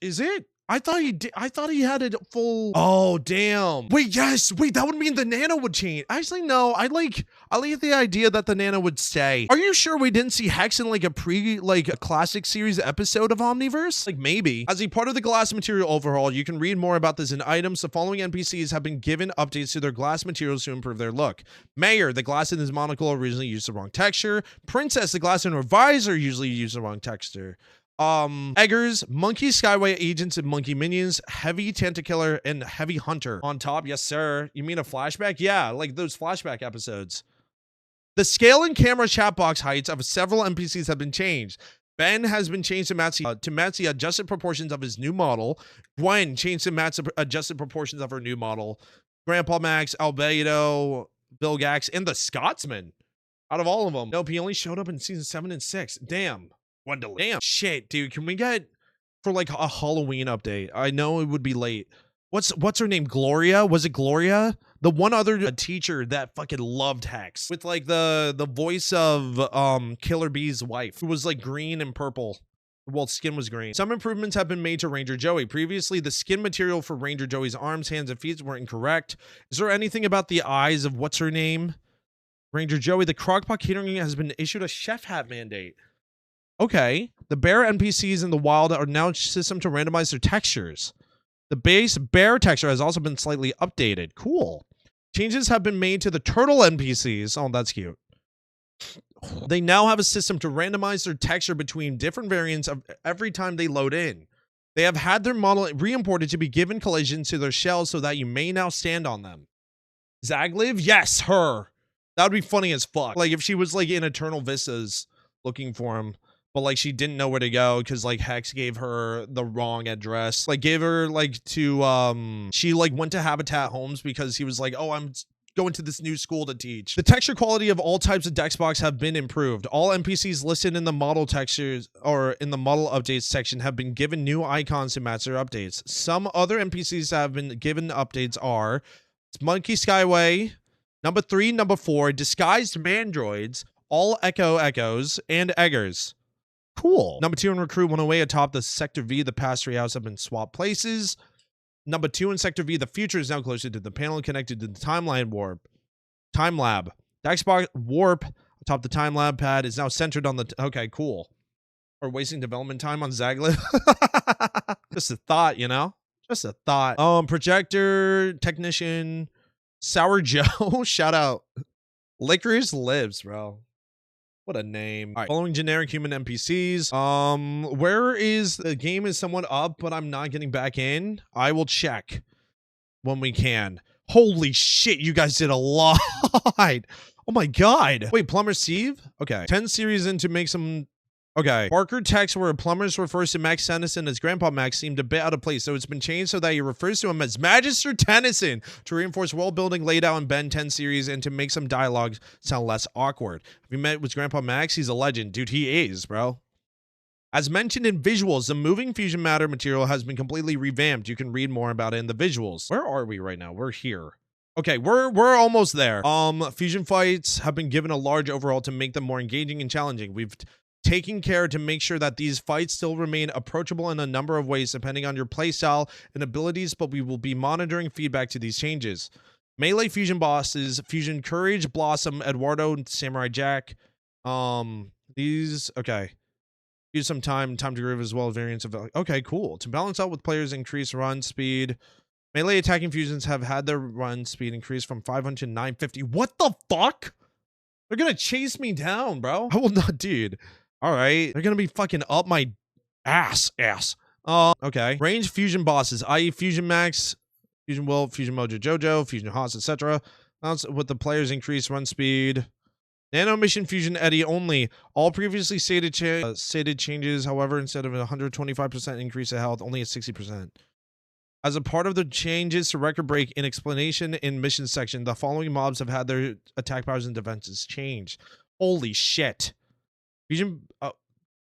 is it? I thought he did. I thought he had a full. Oh, damn. Wait, yes. Wait, that would mean the Nano would change. Actually, no. I like the idea that the Nano would stay. Are you sure we didn't see Hex in like a classic series episode of Omniverse? Like maybe. As a part of the glass material overhaul, you can read more about this in items. The following NPCs have been given updates to their glass materials to improve their look. Mayor, the glass in his monocle originally used the wrong texture. Princess, the glass in her visor usually used the wrong texture. Eggers, Monkey Skyway agents and Monkey minions, Heavy Tentacler, and Heavy Hunter. On top, yes sir. You mean a flashback? Yeah, like those flashback episodes. The scale and camera chat box heights of several NPCs have been changed. Ben has been changed to match the adjusted proportions of his new model. Gwen changed to match the adjusted proportions of her new model. Grandpa Max, Albedo, Vilgax, and the Scotsman. Out of all of them. Nope, he only showed up in season 7 and 6. Damn. Damn. Shit, dude. Can we get for like a Halloween update? I know it would be late. What's her name? Gloria? Was it Gloria? The one other teacher that fucking loved Hex with like the voice of Killer Bee's wife, who was like green and purple. Well, skin was green. Some improvements have been made to Ranger Joey. Previously, the skin material for Ranger Joey's arms, hands, and feet were incorrect. Is there anything about the eyes of what's her name? Ranger Joey. The Crockpot Catering has been issued a chef hat mandate. Okay, the bear NPCs in the wild are now system to randomize their textures. The base bear texture has also been slightly updated. Cool. Changes have been made to the turtle NPCs. Oh, that's cute. They now have a system to randomize their texture between different variants of every time they load in. They have had their model re-imported to be given collisions to their shells so that you may now stand on them. Zagliv? Yes, her. That would be funny as fuck. Like if she was like in Eternal Vistas looking for him. But like she didn't know where to go because like Hex gave her the wrong address. Like gave her like to she like went to Habitat Homes because he was like, oh, I'm going to this new school to teach. The texture quality of all types of Dexbox have been improved. All NPCs listed in the model textures or in the model updates section have been given new icons to match their updates. Some other NPCs have been given updates are Monkey Skyway, number 3, number 4, disguised mandroids, all echoes, and eggers. Cool. Number 2 in Recruit 108 atop the Sector V, the past 3 houses have been swapped places. Number 2 in Sector V, the future is now closer to the panel connected to the timeline warp. Time Lab. The Xbox warp atop the time lab pad is now centered on the... Okay, cool. Or wasting development time on Zagliv. Just a thought, you know? Just a thought. Projector, technician, Sour Joe. Shout out. Licorice Lives, bro. What a name. All right, following generic human NPCs. Where is the game is somewhat up, but I'm not getting back in. I will check when we can. Holy shit, you guys did a lot. Oh my god. Wait, Plumber Steve? Okay. 10 series in to make some... Okay. Barker text where Plumbers refers to Max Tennyson as Grandpa Max seemed a bit out of place, so it's been changed so that he refers to him as Magister Tennyson to reinforce world-building laid out in Ben 10 series and to make some dialogue sound less awkward. Have you met with Grandpa Max? He's a legend. Dude, he is, bro. As mentioned in visuals, the moving fusion matter material has been completely revamped. You can read more about it in the visuals. Where are we right now? We're here. Okay, we're almost there. Fusion fights have been given a large overhaul to make them more engaging and challenging. We've taking care to make sure that these fights still remain approachable in a number of ways depending on your playstyle and abilities, but we will be monitoring feedback to these changes. Melee fusion bosses, Fusion Courage, Blossom, Eduardo, Samurai Jack. Okay. Use some time to groove as well as variants of... Okay, cool. To balance out with players' increased run speed. Melee attacking fusions have had their run speed increased from 500 to 950. What the fuck? They're gonna chase me down, bro. I will not, dude. All right, they're gonna be fucking up my ass. Okay. Range fusion bosses, i.e. Fusion Max, Fusion Will, Fusion Mojo Jojo, Fusion Haas, etc. With the player's increased run speed. Nano Mission Fusion Eddy only. All previously stated changes, however, instead of a 125% increase in health, only a 60%. As a part of the changes to Record Break in explanation in mission section, the following mobs have had their attack powers and defenses changed. Holy shit. Fusion...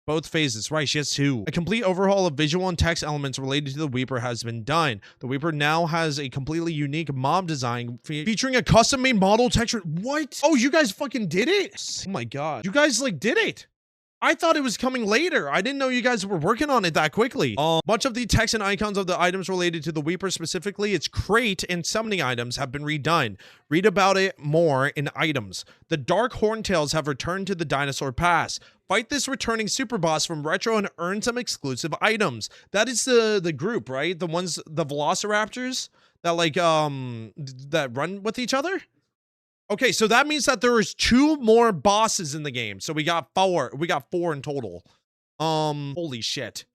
both phases. Right, she has 2. A complete overhaul of visual and text elements related to the Weeper has been done. The Weeper now has a completely unique mob design featuring a custom-made model texture. What? Oh, you guys fucking did it? Oh my god. You guys, like, did it. I thought it was coming later. I didn't know you guys were working on it that quickly. Much of the text and icons of the items related to the Weeper, specifically its crate and summoning items, have been redone. Read about it more in items. The Dark Horntails have returned to the Dinosaur Pass. Fight this returning super boss from Retro and earn some exclusive items. That is the group, right? The ones, the Velociraptors that like that run with each other. Okay, so that means that there is 2 more bosses in the game. So we got 4. We got 4 in total. Holy shit.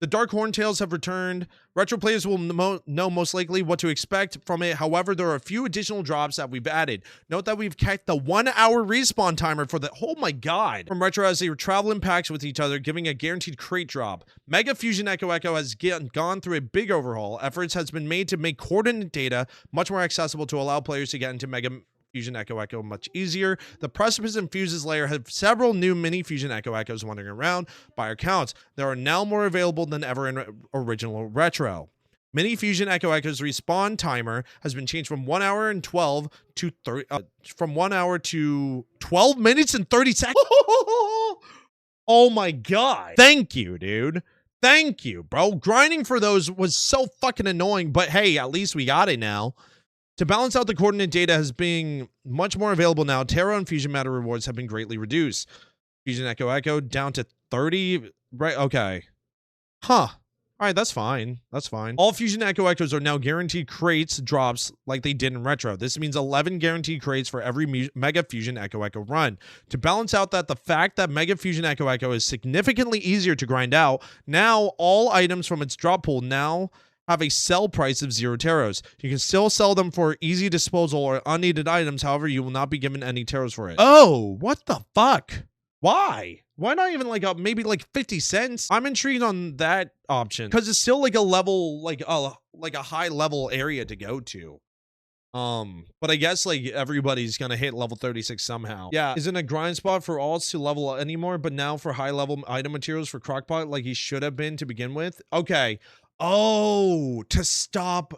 The Dark Horntails have returned. Retro players will know most likely what to expect from it. However, there are a few additional drops that we've added. Note that we've kept the 1-hour respawn timer for the... Oh my god. From Retro as they travel in packs with each other, giving a guaranteed crate drop. Mega Fusion Echo has gone through a big overhaul. Efforts has been made to make coordinate data much more accessible to allow players to get into Mega Fusion Echo much easier. The Precipice and Fuses layer have several new mini Fusion Echoes wandering around. By our counts, there are now more available than ever in original Retro. Mini Fusion Echo's respawn timer has been changed from 1 hour and 12 to 30, from 1 hour to 12 minutes and 30 seconds. Oh my god. Thank you, dude. Thank you, bro. Grinding for those was so fucking annoying, but hey, at least we got it now. To balance out the coordinate data has been much more available now. Terra and Fusion Matter rewards have been greatly reduced. Fusion Echo down to 30. Right, okay. Huh. Alright, that's fine. That's fine. All Fusion Echoes are now guaranteed crates drops like they did in Retro. This means 11 guaranteed crates for every Mega Fusion Echo run. To balance out that the fact that Mega Fusion Echo is significantly easier to grind out, now all items from its drop pool now have a sell price of 0 taros. You can still sell them for easy disposal or unneeded items, however, you will not be given any taros for it. Oh, what the fuck? Why? Why not even like maybe like 50 cents? I'm intrigued on that option because it's still like a level, like a high level area to go to. But I guess like everybody's gonna hit level 36 somehow. Yeah, isn't a grind spot for alts to level anymore, but now for high level item materials for Crockpot like he should have been to begin with. Okay. Oh, to stop.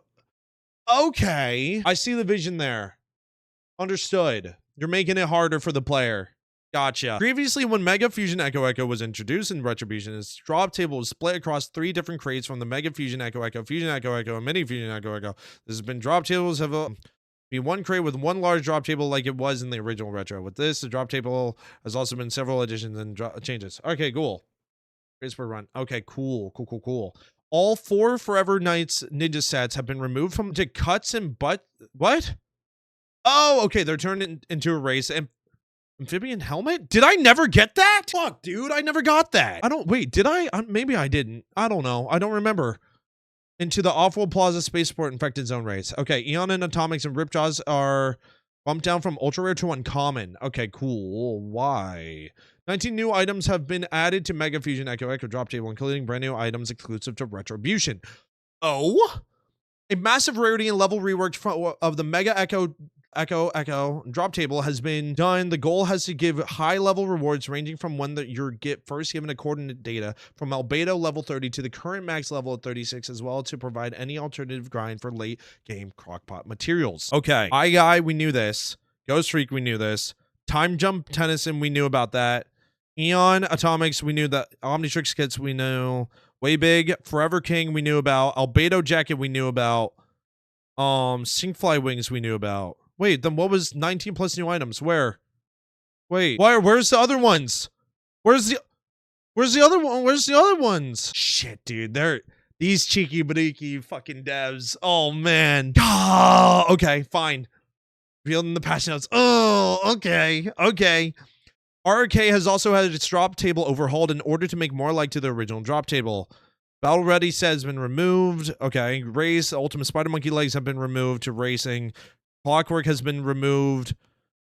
Okay. I see the vision there. Understood. You're making it harder for the player. Gotcha. Previously, when Mega Fusion Echo was introduced in Retrobution, its drop table was split across 3 different crates from the Mega Fusion Echo, Fusion Echo, and Mini Fusion Echo. This has been drop tables have be 1 crate with 1 large drop table like it was in the original Retro. With this, the drop table has also been several additions and changes. Okay, cool. Crates per run. Okay, cool. All 4 Forever Knights ninja sets have been removed from to cuts and what? Oh, okay, they're turned into a race and amphibian helmet? Did I never get that? Fuck, dude, I never got that. Wait, did I? Maybe I didn't. I don't know. I don't remember. Into the Offworld Plaza Spaceport Infected Zone race. Okay, Eon and Atomics and Ripjaws are bumped down from ultra rare to uncommon. Okay, cool. Why? 19 new items have been added to Mega Fusion Echo drop table, including brand new items exclusive to Retrobution. Oh? A massive rarity and level rework of the Mega Echo drop table has been done. The goal has to give high level rewards ranging from when you're first given a coordinate data from Albedo level 30 to the current max level of 36, as well to provide any alternative grind for late game crockpot materials. Okay, Guy, we knew this. Ghost Freak, we knew this. Time Jump Tennyson, we knew about that. Eon Atomics, we knew that. Omnitrix Kits, we knew. Way Big, Forever King, we knew about. Albedo Jacket, we knew about. Syncfly Wings, we knew about. Wait, then what was 19 plus new items? Where? Wait, where's the other ones? Where's the other one? Where's the other ones? Shit, dude, these cheeky badooky fucking devs. Oh man. Oh, okay, fine. Revealed the patch notes. Oh, okay. RK has also had its drop table overhauled in order to make more like to the original drop table. Battle Ready set has been removed. Okay. Race, Ultimate Spider Monkey legs have been removed to racing. Clockwork has been removed.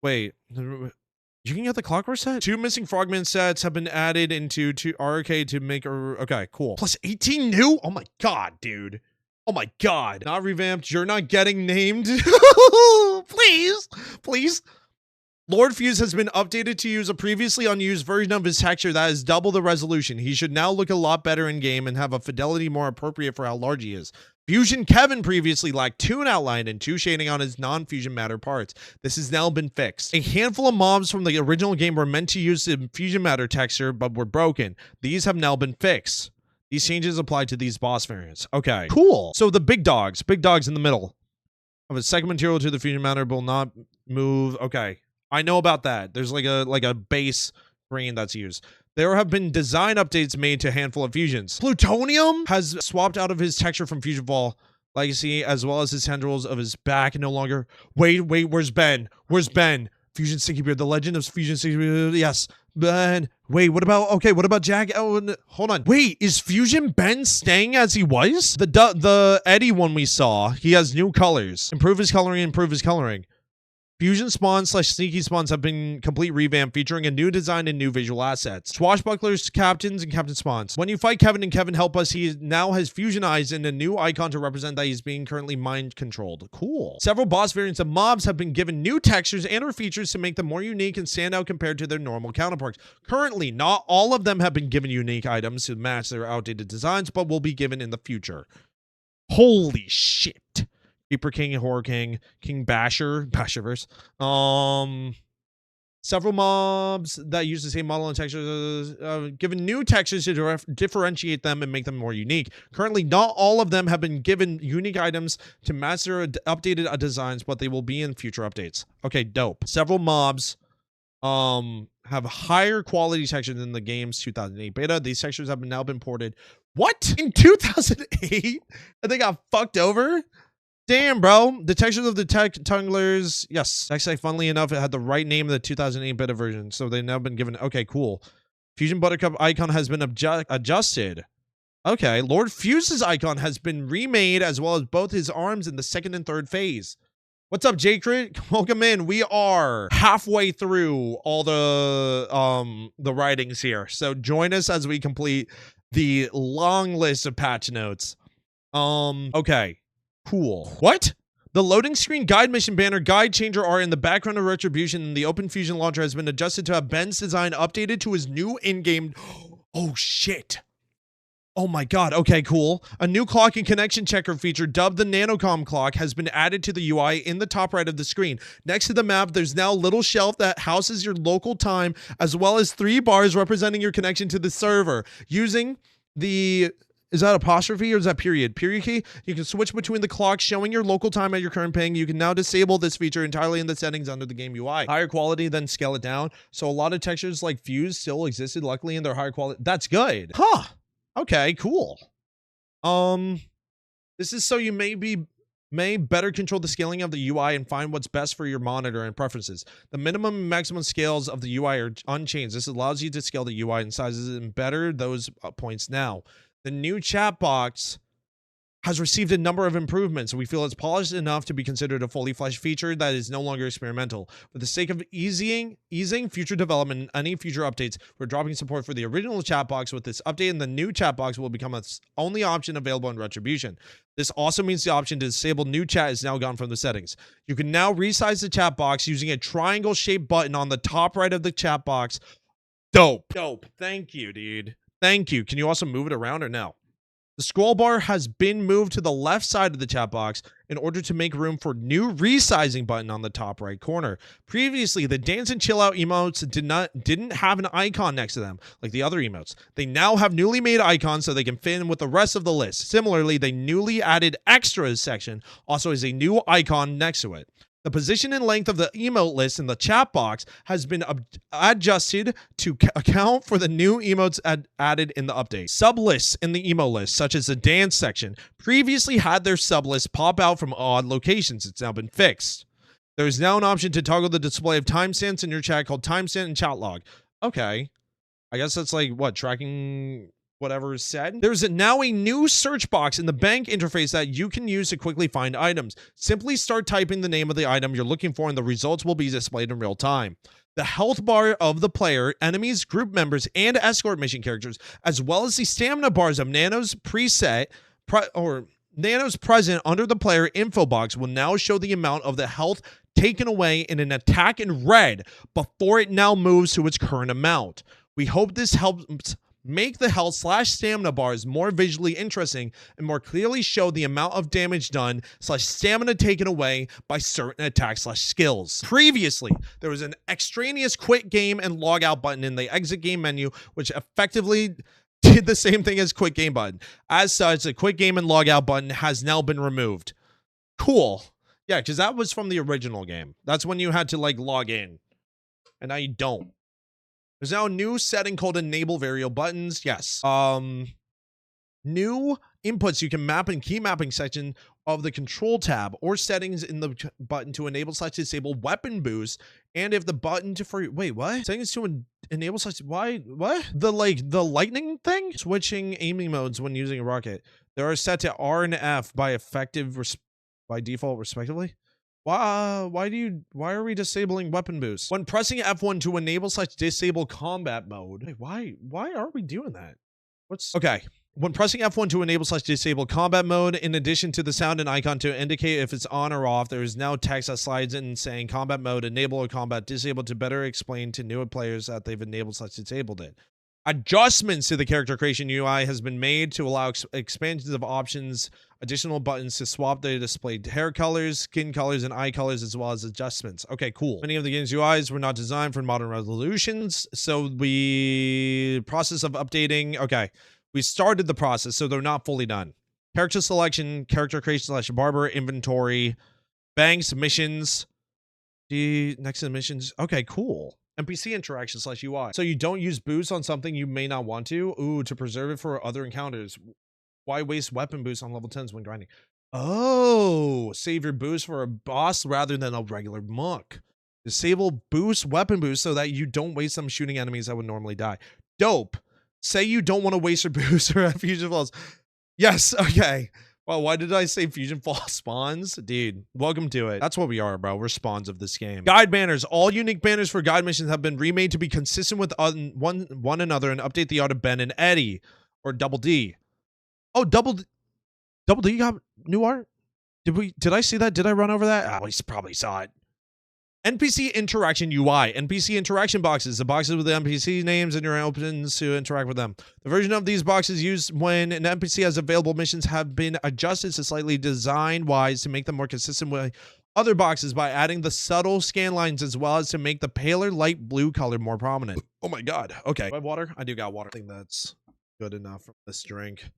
Wait. You can get the Clockwork set? 2 missing Frogman sets have been added into arcade to make a... Okay, cool. Plus 18 new? Oh my god, dude. Oh my god. Not revamped. You're not getting named. Please. Please. Lord Fuse has been updated to use a previously unused version of his texture that is double the resolution. He should now look a lot better in game and have a fidelity more appropriate for how large he is. Fusion Kevin previously lacked toon outline and 2 shading on his non-fusion matter parts. This has now been fixed. A handful of mobs from the original game were meant to use the fusion matter texture but were broken. These have now been fixed. These changes apply to these boss variants. Okay, cool. So the big dogs in the middle of a second material to the fusion matter will not move. Okay. I know about that. There's like a base grain that's used. There have been design updates made to a handful of fusions. Plutonium has swapped out of his texture from Fusion Fall Legacy, as well as his tendrils of his back no longer. Wait, where's Ben? Where's Ben? Fusion Sticky Beard, the legend of Fusion Sticky Beard. Yes, Ben. Wait, what about Jack? Oh, hold on. Wait, is Fusion Ben staying as he was? The Eddie one we saw, he has new colors. Improve his coloring. Fusion spawns / sneaky spawns have been complete revamp, featuring a new design and new visual assets. Swashbucklers, captains, and captain spawns. When you fight Kevin and Kevin help us, he now has fusion eyes and a new icon to represent that he's being currently mind controlled. Cool. Several boss variants of mobs have been given new textures and or features to make them more unique and stand out compared to their normal counterparts. Currently, not all of them have been given unique items to match their outdated designs, but will be given in the future. Holy shit. Reaper King, Horror King, King Basherverse. Several mobs that use the same model and textures, given new textures to differentiate them and make them more unique. Currently, not all of them have been given unique items to match their updated designs, but they will be in future updates. Okay, dope. Several mobs have higher quality textures than the game's 2008 beta. These textures have now been ported. What? In 2008? And they got fucked over? Damn, bro. The textures of the tunglers. Yes. Actually, funnily enough, it had the right name of the 2008 beta version. So they've now been given. Okay, cool. Fusion Buttercup icon has been adjusted. Okay. Lord Fuse's icon has been remade, as well as both his arms in the 2nd and 3rd phase. What's up, J-Crit? Welcome in. We are halfway through all the writings here. So join us as we complete the long list of patch notes. Okay. Cool. What? The loading screen guide mission banner guide changer art in the background of Retrobution and the Open Fusion launcher has been adjusted to have Ben's design updated to his new in-game. Oh shit. Oh my god. Okay, cool. A new clock and connection checker feature dubbed the Nanocom clock has been added to the UI in the top right of the screen. Next to the map, there's now a little shelf that houses your local time, as well as 3 bars representing your connection to the server. Using the... Is that apostrophe or is that period? Period key? You can switch between the clocks showing your local time at your current ping. You can now disable this feature entirely in the settings under the game UI. Higher quality, then scale it down. So a lot of textures like Fuse still existed, luckily, in their higher quality. That's good. Huh. Okay, cool. This is so you may better control the scaling of the UI and find what's best for your monitor and preferences. The minimum and maximum scales of the UI are unchanged. This allows you to scale the UI and sizes and better those points now. The new chat box has received a number of improvements. We feel it's polished enough to be considered a fully fleshed feature that is no longer experimental. For the sake of easing future development and any future updates, we're dropping support for the original chat box with this update, and the new chat box will become its only option available in Retrobution. This also means the option to disable new chat is now gone from the settings. You can now resize the chat box using a triangle-shaped button on the top right of the chat box. Dope. Dope. Thank you, dude. Thank you. Can you also move it around or no? The scroll bar has been moved to the left side of the chat box in order to make room for new resizing button on the top right corner. Previously, the dance and chill out emotes didn't have an icon next to them like the other emotes. They now have newly made icons so they can fit in with the rest of the list. Similarly, the newly added extras section also has a new icon next to it. The position and length of the emote list in the chat box has been adjusted to account for the new emotes added in the update. Sublists in the emo list, such as the dance section, previously had their sublists pop out from odd locations. It's now been fixed. There is now an option to toggle the display of timestamps in your chat called timestamp and chat log. Okay. I guess that's like, what, tracking whatever is said. There's now a new search box in the bank interface that you can use to quickly find items. Simply start typing the name of the item you're looking for and the results will be displayed in real time. The health bar of the player, enemies, group members, and escort mission characters, as well as the stamina bars of Nano's Nano's present under the player info box will now show the amount of the health taken away in an attack in red before it now moves to its current amount. We hope this helps make the health / stamina bars more visually interesting and more clearly show the amount of damage done / stamina taken away by certain attacks / skills. Previously, there was an extraneous quit game and log out button in the exit game menu, which effectively did the same thing as quit game button. As such, the quit game and log out button has now been removed. Cool. Yeah, because that was from the original game. That's when you had to like log in. And now you don't. There's now a new setting called enable variable buttons. Yes. New inputs you can map in key mapping section of the control tab or settings in the button to enable / disable weapon boost. And if the button to wait, what? Settings to enable / why? What? The lightning thing? Switching aiming modes when using a rocket. They are set to R and F by by default respectively. Why are we disabling weapon boost? When pressing F1 to enable / disable combat mode. Wait, why are we doing that? Okay. When pressing F1 to enable / disable combat mode, in addition to the sound and icon to indicate if it's on or off, there is now text that slides in saying combat mode, enable or combat disabled to better explain to newer players that they've enabled / disabled it. Adjustments to the character creation UI has been made to allow expansions of options, additional buttons to swap the displayed hair colors, skin colors, and eye colors, as well as adjustments. Okay, cool. Many of the game's UIs were not designed for modern resolutions, so process of updating. Okay, we started the process, so they're not fully done. Character selection, character creation / barber, inventory, banks, missions. Next to the missions. Okay, cool. NPC interaction / UI. So you don't use boost on something you may not want to. Ooh, to preserve it for other encounters. Why waste weapon boost on level 10s when grinding? Oh, save your boost for a boss rather than a regular monk. Disable boost, weapon boost, so that you don't waste them shooting enemies that would normally die. Dope. Say you don't want to waste your boost or fusion falls. Yes, okay. Well, why did I say Fusion Fall spawns? Dude, welcome to it. That's what we are, bro. We're spawns of this game. Guide banners. All unique banners for guide missions have been remade to be consistent with one another and update the art of Ben and Eddie. Or Double D. Oh, Double D got new art? Did I see that? Did I run over that? Oh, we probably saw it. NPC interaction UI. NPC interaction boxes. The boxes with the NPC names and your options to interact with them. The version of these boxes used when an NPC has available missions have been adjusted to slightly design-wise to make them more consistent with other boxes by adding the subtle scan lines as well as to make the paler light blue color more prominent. Oh my god. Okay. Do I have water? I do got water. I think that's good enough from this drink.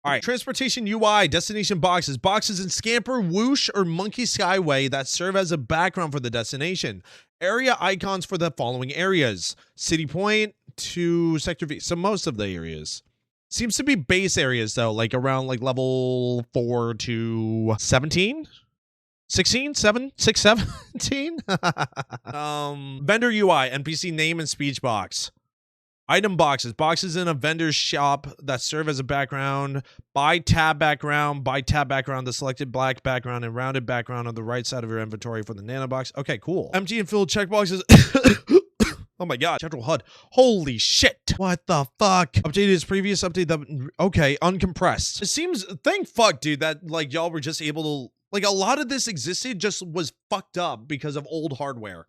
All right, transportation UI, destination boxes, boxes in Scamper, Whoosh, or Monkey Skyway that serve as a background for the destination. Area icons for the following areas. City Point to Sector V. So most of the areas. Seems to be base areas though, like around like level 4 to 17? 16? 7? 6, 17? Vendor UI, NPC name and speech box. Item boxes. Boxes in a vendor's shop that serve as a background. By tab background. By tab background. The selected black background and rounded background on the right side of your inventory for the nano box. Okay, cool. Empty and filled checkboxes. Oh my god. Central HUD. Holy shit. What the fuck? Updated his previous update. Okay, uncompressed. It seems, thank fuck, dude, that like y'all were just able to, like a lot of this existed, just was fucked up because of old hardware.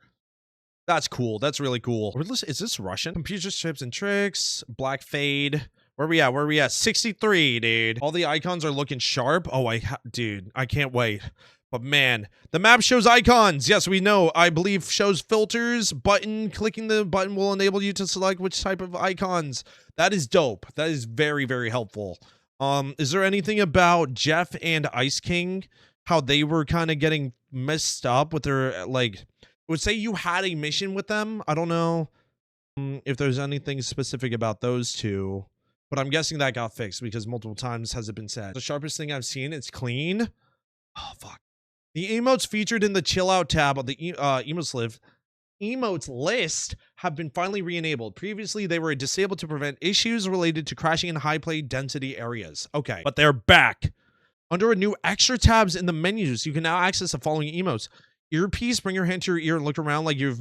That's cool. That's really cool. Is this Russian? Computer chips and tricks. Black fade. Where we at? Where we at? 63, dude. All the icons are looking sharp. Oh, dude, I can't wait. But man, the map shows icons. Yes, we know. I believe shows filters. Button. Clicking the button will enable you to select which type of icons. That is dope. That is very, very helpful. Is there anything about Jeff and Ice King? How they were kind of getting messed up with their, like... would say you had a mission with them. I don't know if there's anything specific about those two, but I'm guessing that got fixed because multiple times has it been said. The sharpest thing I've seen, it's clean. Oh, fuck. The emotes featured in the chill out tab of the emotes list have been finally re-enabled. Previously, they were disabled to prevent issues related to crashing in high play density areas. Okay, but they're back. Under a new extra tabs in the menus, you can now access the following emotes. Earpiece, bring your hand to your ear and look around like you've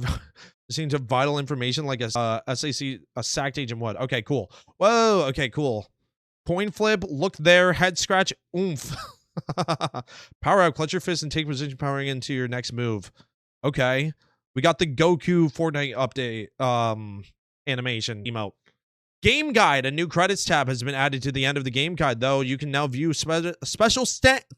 listening to vital information like a SAC, a SACT agent would. Okay, cool. Whoa, okay, cool. Coin flip, look there, head scratch, oomph. Power out, clutch your fist and take position powering into your next move. Okay. We got the Goku Fortnite update animation emote. Game guide, a new credits tab has been added to the end of the game guide, though. You can now view special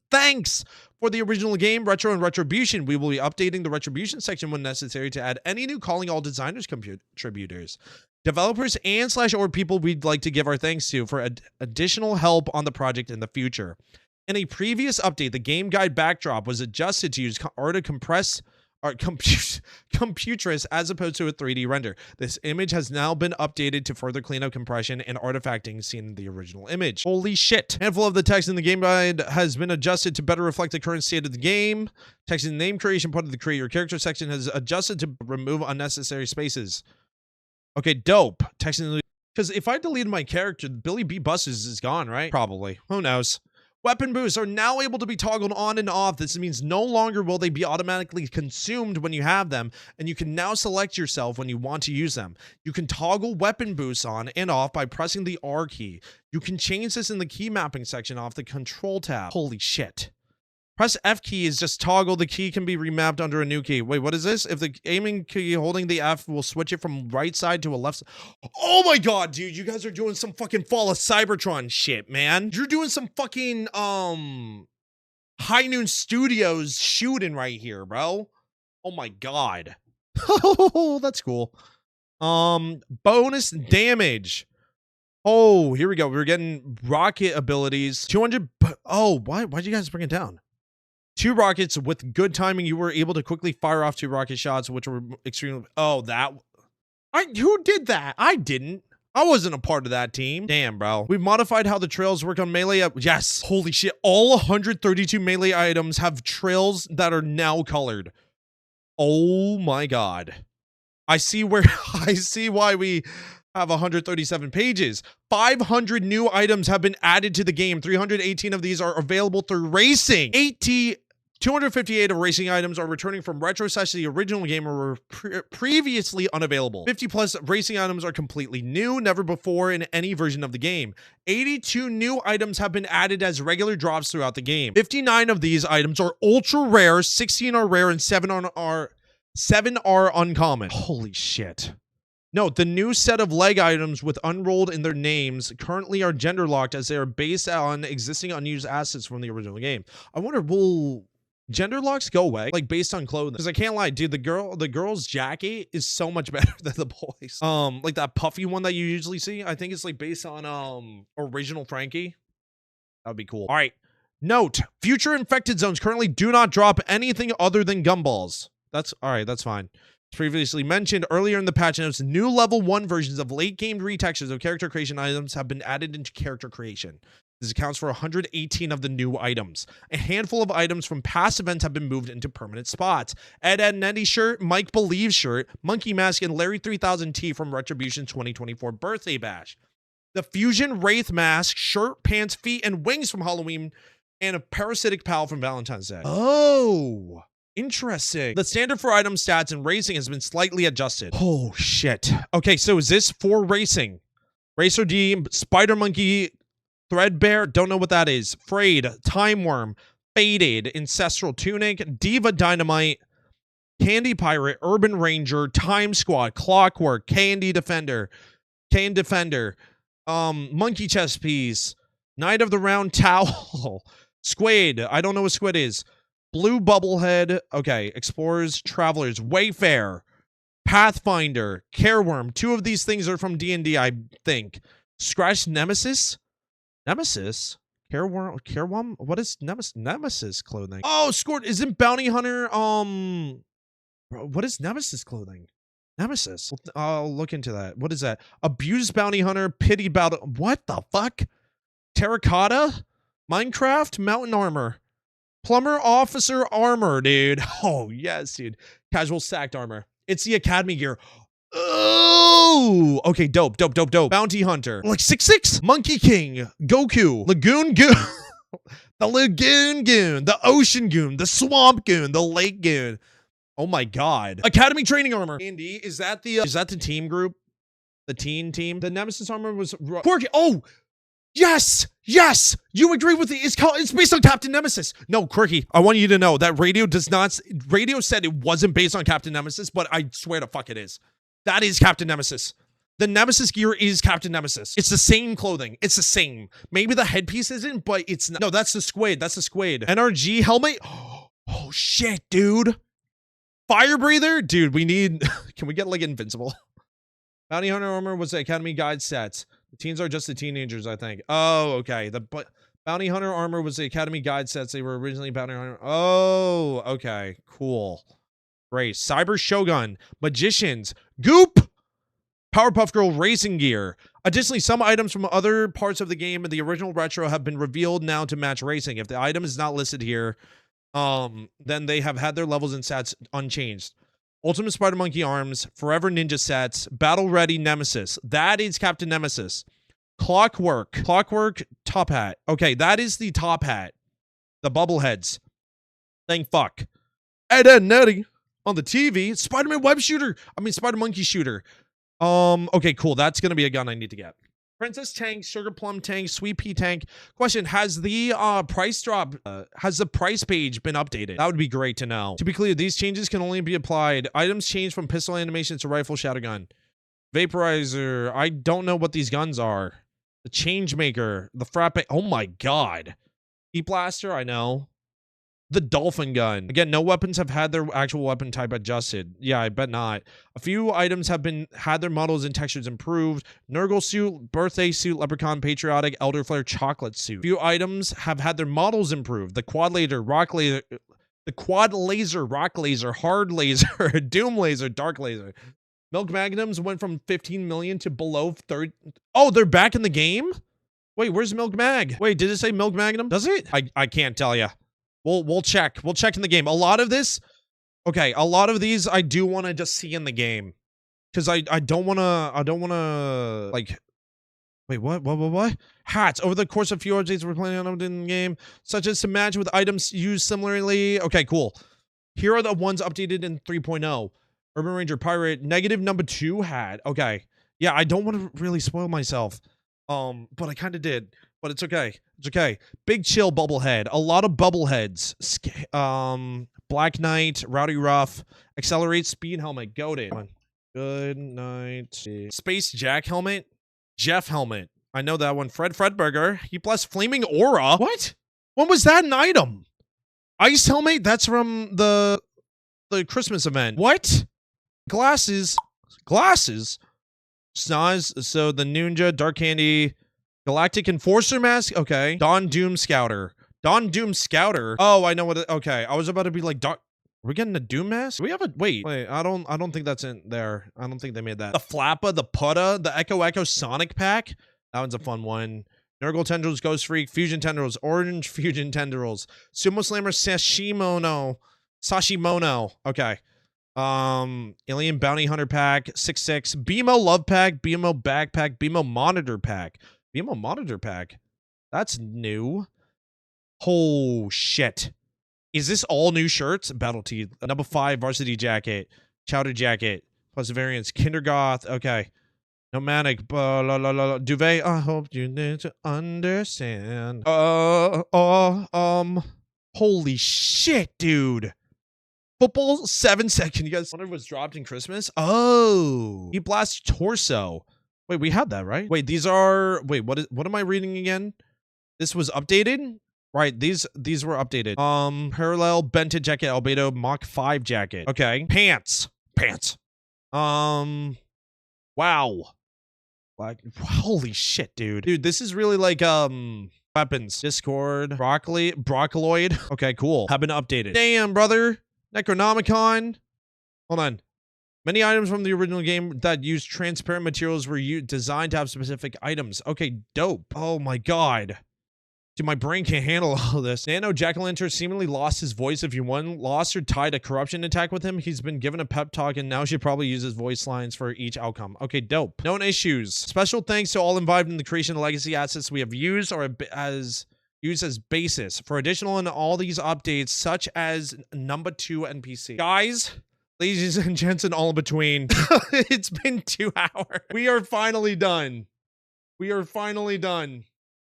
thanks for the original game, Retro and Retrobution. We will be updating the Retrobution section when necessary to add any new calling all designers contributors, developers, and /or people we'd like to give our thanks to for additional help on the project in the future. In a previous update, the game guide backdrop was adjusted to use to compress computress as opposed to a 3D render. This image has now been updated to further clean up compression and artifacting seen in the original image. Holy shit. Handful of the text in the game guide has been adjusted to better reflect the current state of the game. Text in the name creation part of the create your character section has adjusted to remove unnecessary spaces. Okay, dope. Text in the... Because if I deleted my character, Billy B. Buses is gone, right? Probably. Who knows? Weapon boosts are now able to be toggled on and off. This means no longer will they be automatically consumed when you have them, and you can now select yourself when you want to use them. You can toggle weapon boosts on and off by pressing the R key. You can change this in the key mapping section off the control tab. Holy shit. Press F key is just toggle. The key can be remapped under a new key. Wait, what is this? If the aiming key holding the F will switch it from right side to a left side. Oh my god, dude. You guys are doing some fucking Fall of Cybertron shit, man. You're doing some fucking, High Noon Studios shooting right here, bro. Oh my god. Oh, that's cool. Bonus damage. Oh, here we go. We're getting rocket abilities. 200. Oh, why'd you guys bring it down? 2 rockets with good timing. You were able to quickly fire off 2 rocket shots, which were extremely... Oh, that... Who did that? I didn't. I wasn't a part of that team. Damn, bro. We've modified how the trails work on melee. Yes. Holy shit. All 132 melee items have trails that are now colored. Oh my god. I see why we have 137 pages. 500 new items have been added to the game. 318 of these are available through racing. 258 of racing items are returning from retro / the original game or were previously unavailable. 50 plus racing items are completely new, never before in any version of the game. 82 new items have been added as regular drops throughout the game. 59 of these items are ultra rare, 16 are rare, and 7 are uncommon. Holy shit. Note, the new set of leg items with unrolled in their names currently are gender locked as they are based on existing unused assets from the original game. I wonder, will gender locks go away? Like, based on clothing? Because I can't lie, dude, the girl's jacket is so much better than the boys. Like that puffy one that you usually see. I think it's like based on original Frankie. That would be cool. All right. Note, future infected zones currently do not drop anything other than gumballs. That's all right, that's fine. Previously mentioned earlier in the patch notes, new level 1 versions of late game retextures of character creation items have been added into character creation. This accounts for 118 of the new items. A handful of items from past events have been moved into permanent spots. Ed and Eddie shirt, Mike Believes shirt, Monkey Mask, and Larry 3000 tee from Retrobution 2024 Birthday Bash. The Fusion Wraith Mask, shirt, pants, feet, and wings from Halloween, and a Parasitic Pal from Valentine's Day. Oh, interesting. The standard for item stats and racing has been slightly adjusted. Oh, shit. Okay, so is this for racing? Racer D, Spider Monkey, Threadbare, don't know what that is. Frayed, Time Worm, Faded, Ancestral Tunic, Diva Dynamite, Candy Pirate, Urban Ranger, Time Squad, Clockwork, Candy Defender, Monkey Chess Piece, Knight of the Round Towel, Squid, I don't know what Squid is. Blue Bubblehead, okay, Explorers, Travelers, Wayfarer, Pathfinder, Careworm. 2 of these things are from D&D, I think. Scratch Nemesis? Nemesis? Careworm? What is Nemesis clothing? Oh, scored. Isn't Bounty Hunter, what is Nemesis clothing? Nemesis. I'll look into that. What is that? Abused Bounty Hunter, Pity Battle. What the fuck? Terracotta? Minecraft? Mountain Armor. Plumber Officer Armor, dude. Oh, yes, dude. Casual Stacked Armor. It's the Academy gear. Oh, okay, dope. Bounty Hunter. Like 6'6"? Monkey King. Goku. Lagoon Goon. The Lagoon Goon. The Ocean Goon. The Swamp Goon. The Lake Goon. Oh my god. Academy training armor. Andy, is that the team group? The teen team? The Nemesis armor was Quirky. Oh! Yes! Yes! You agree with the it's based on Captain Nemesis. No, Quirky, I want you to know that Radio said it wasn't based on Captain Nemesis, but I swear to fuck it is. That is Captain Nemesis. The Nemesis gear is Captain Nemesis. It's the same clothing. It's the same. Maybe the headpiece isn't, but it's not. No, that's the squid. That's the squid. NRG helmet. Oh shit, dude. Fire breather? Dude, we need can we get like invincible? Bounty Hunter armor was the Academy guide sets. The teens are just the teenagers, I think. Oh, okay. The Bounty Hunter armor was the Academy guide sets. They were originally Bounty Hunter. Oh, okay. Cool. Great. Cyber Shogun. Magicians. Goop! Powerpuff Girl racing gear. Additionally, some items from other parts of the game in the original retro have been revealed now to match racing. If the item is not listed here, then they have had their levels and stats unchanged. Ultimate Spider Monkey arms, Forever Ninja sets, Battle Ready Nemesis. That is Captain Nemesis. Clockwork top hat. Okay, that is the top hat. The bubble heads. Thank fuck. Ed Nutty on the TV. Spider-Man web shooter. I mean, Spider Monkey shooter. Okay, cool. That's gonna be a gun I need to get. Princess Tank, Sugar Plum Tank, Sweet Pea Tank. Question, has the price drop, has the price page been updated? That would be great to know. To be clear, these changes can only be applied. Items change from pistol animation to rifle shadow gun. Vaporizer, I don't know what these guns are. The Changemaker, the Frappe, oh my god. Heat Blaster, I know. The Dolphin Gun. Again, no weapons have had their actual weapon type adjusted. Yeah, I bet not. A few items have had their models and textures improved. Nurgle Suit, Birthday Suit, Leprechaun, Patriotic, Elderflare, Chocolate Suit. A few items have had their models improved. The Quad Laser, Rock Laser, Rock Laser, Hard Laser, Doom Laser, Dark Laser. Milk Magnums went from 15 million to below 30. Oh, they're back in the game? Wait, where's Milk Mag? Wait, did it say Milk Magnum? Does it? I can't tell you. We'll check. We'll check in the game. A lot of this, okay, a lot of these I do want to just see in the game. Because I don't want to, like, wait, what? Hats. Over the course of a few updates we're planning on in the game, such as to match with items used similarly. Okay, cool. Here are the ones updated in 3.0. Urban Ranger Pirate, -2 hat. Okay. Yeah, I don't want to really spoil myself. But I kind of did. But it's okay. It's okay. Big Chill Bubblehead. A lot of Bubbleheads. Black Knight, Rowdy Ruff, Accelerate Speed Helmet. Goated. Good night. Space Jack Helmet. Jeff Helmet. I know that one. Fredburger. He blessed Flaming Aura. What? When was that an item? Ice Helmet? That's from the Christmas event. What? Glasses. Snaz. So the Ninja, Dark Candy, Galactic Enforcer Mask. Okay. Dawn Doom Scouter. Oh, I know what it, okay. I was about to be like, are we getting a Doom Mask? Do we have a, wait, I don't think that's in there. I don't think they made that. The Flappa, the Putta, the Echo Sonic Pack. That one's a fun one. Nurgle Tendrils, Ghost Freak, Fusion Tendrils, Orange Fusion Tendrils, Sumo Slammer, Sashimono. Okay. Alien Bounty Hunter Pack, 6/6, BMO Love Pack, BMO Backpack, BMO Monitor Pack. BMO Monitor Pack. That's new. Oh shit. Is this all new shirts? Battle Tee. Number 5 Varsity Jacket. Chowder Jacket. Plus variants. Kindergoth. Okay. Nomadic. Duvet. I hope you need to understand. Holy shit, dude. Football 7 second. You guys wonder what's dropped in Christmas? Oh. He blasts Torso. Wait, we had that, right? Wait, these are, wait, what am I reading again? This was updated? Right, these were updated. Parallel Bented Jacket, Albedo Mach 5 Jacket. Okay. Pants. Wow. Like, holy shit, dude. Dude, this is really like, weapons. Discord. Broccoloid. Okay, cool. Have been updated. Damn, brother. Necronomicon. Hold on. Many items from the original game that use transparent materials were designed to have specific items. Okay, dope. Oh my god. Dude, my brain can't handle all of this. Nano Jack-o'-lantern seemingly lost his voice. If you won, lost, or tied a corruption attack with him, he's been given a pep talk and now should probably use his voice lines for each outcome. Okay, dope. Known issues. Special thanks to all involved in the creation of legacy assets we have used or used as basis for additional in all these updates, such as number 2 NPC. Guys, ladies and gents, and all in between, it's been 2 hours. We are finally done. We are finally done.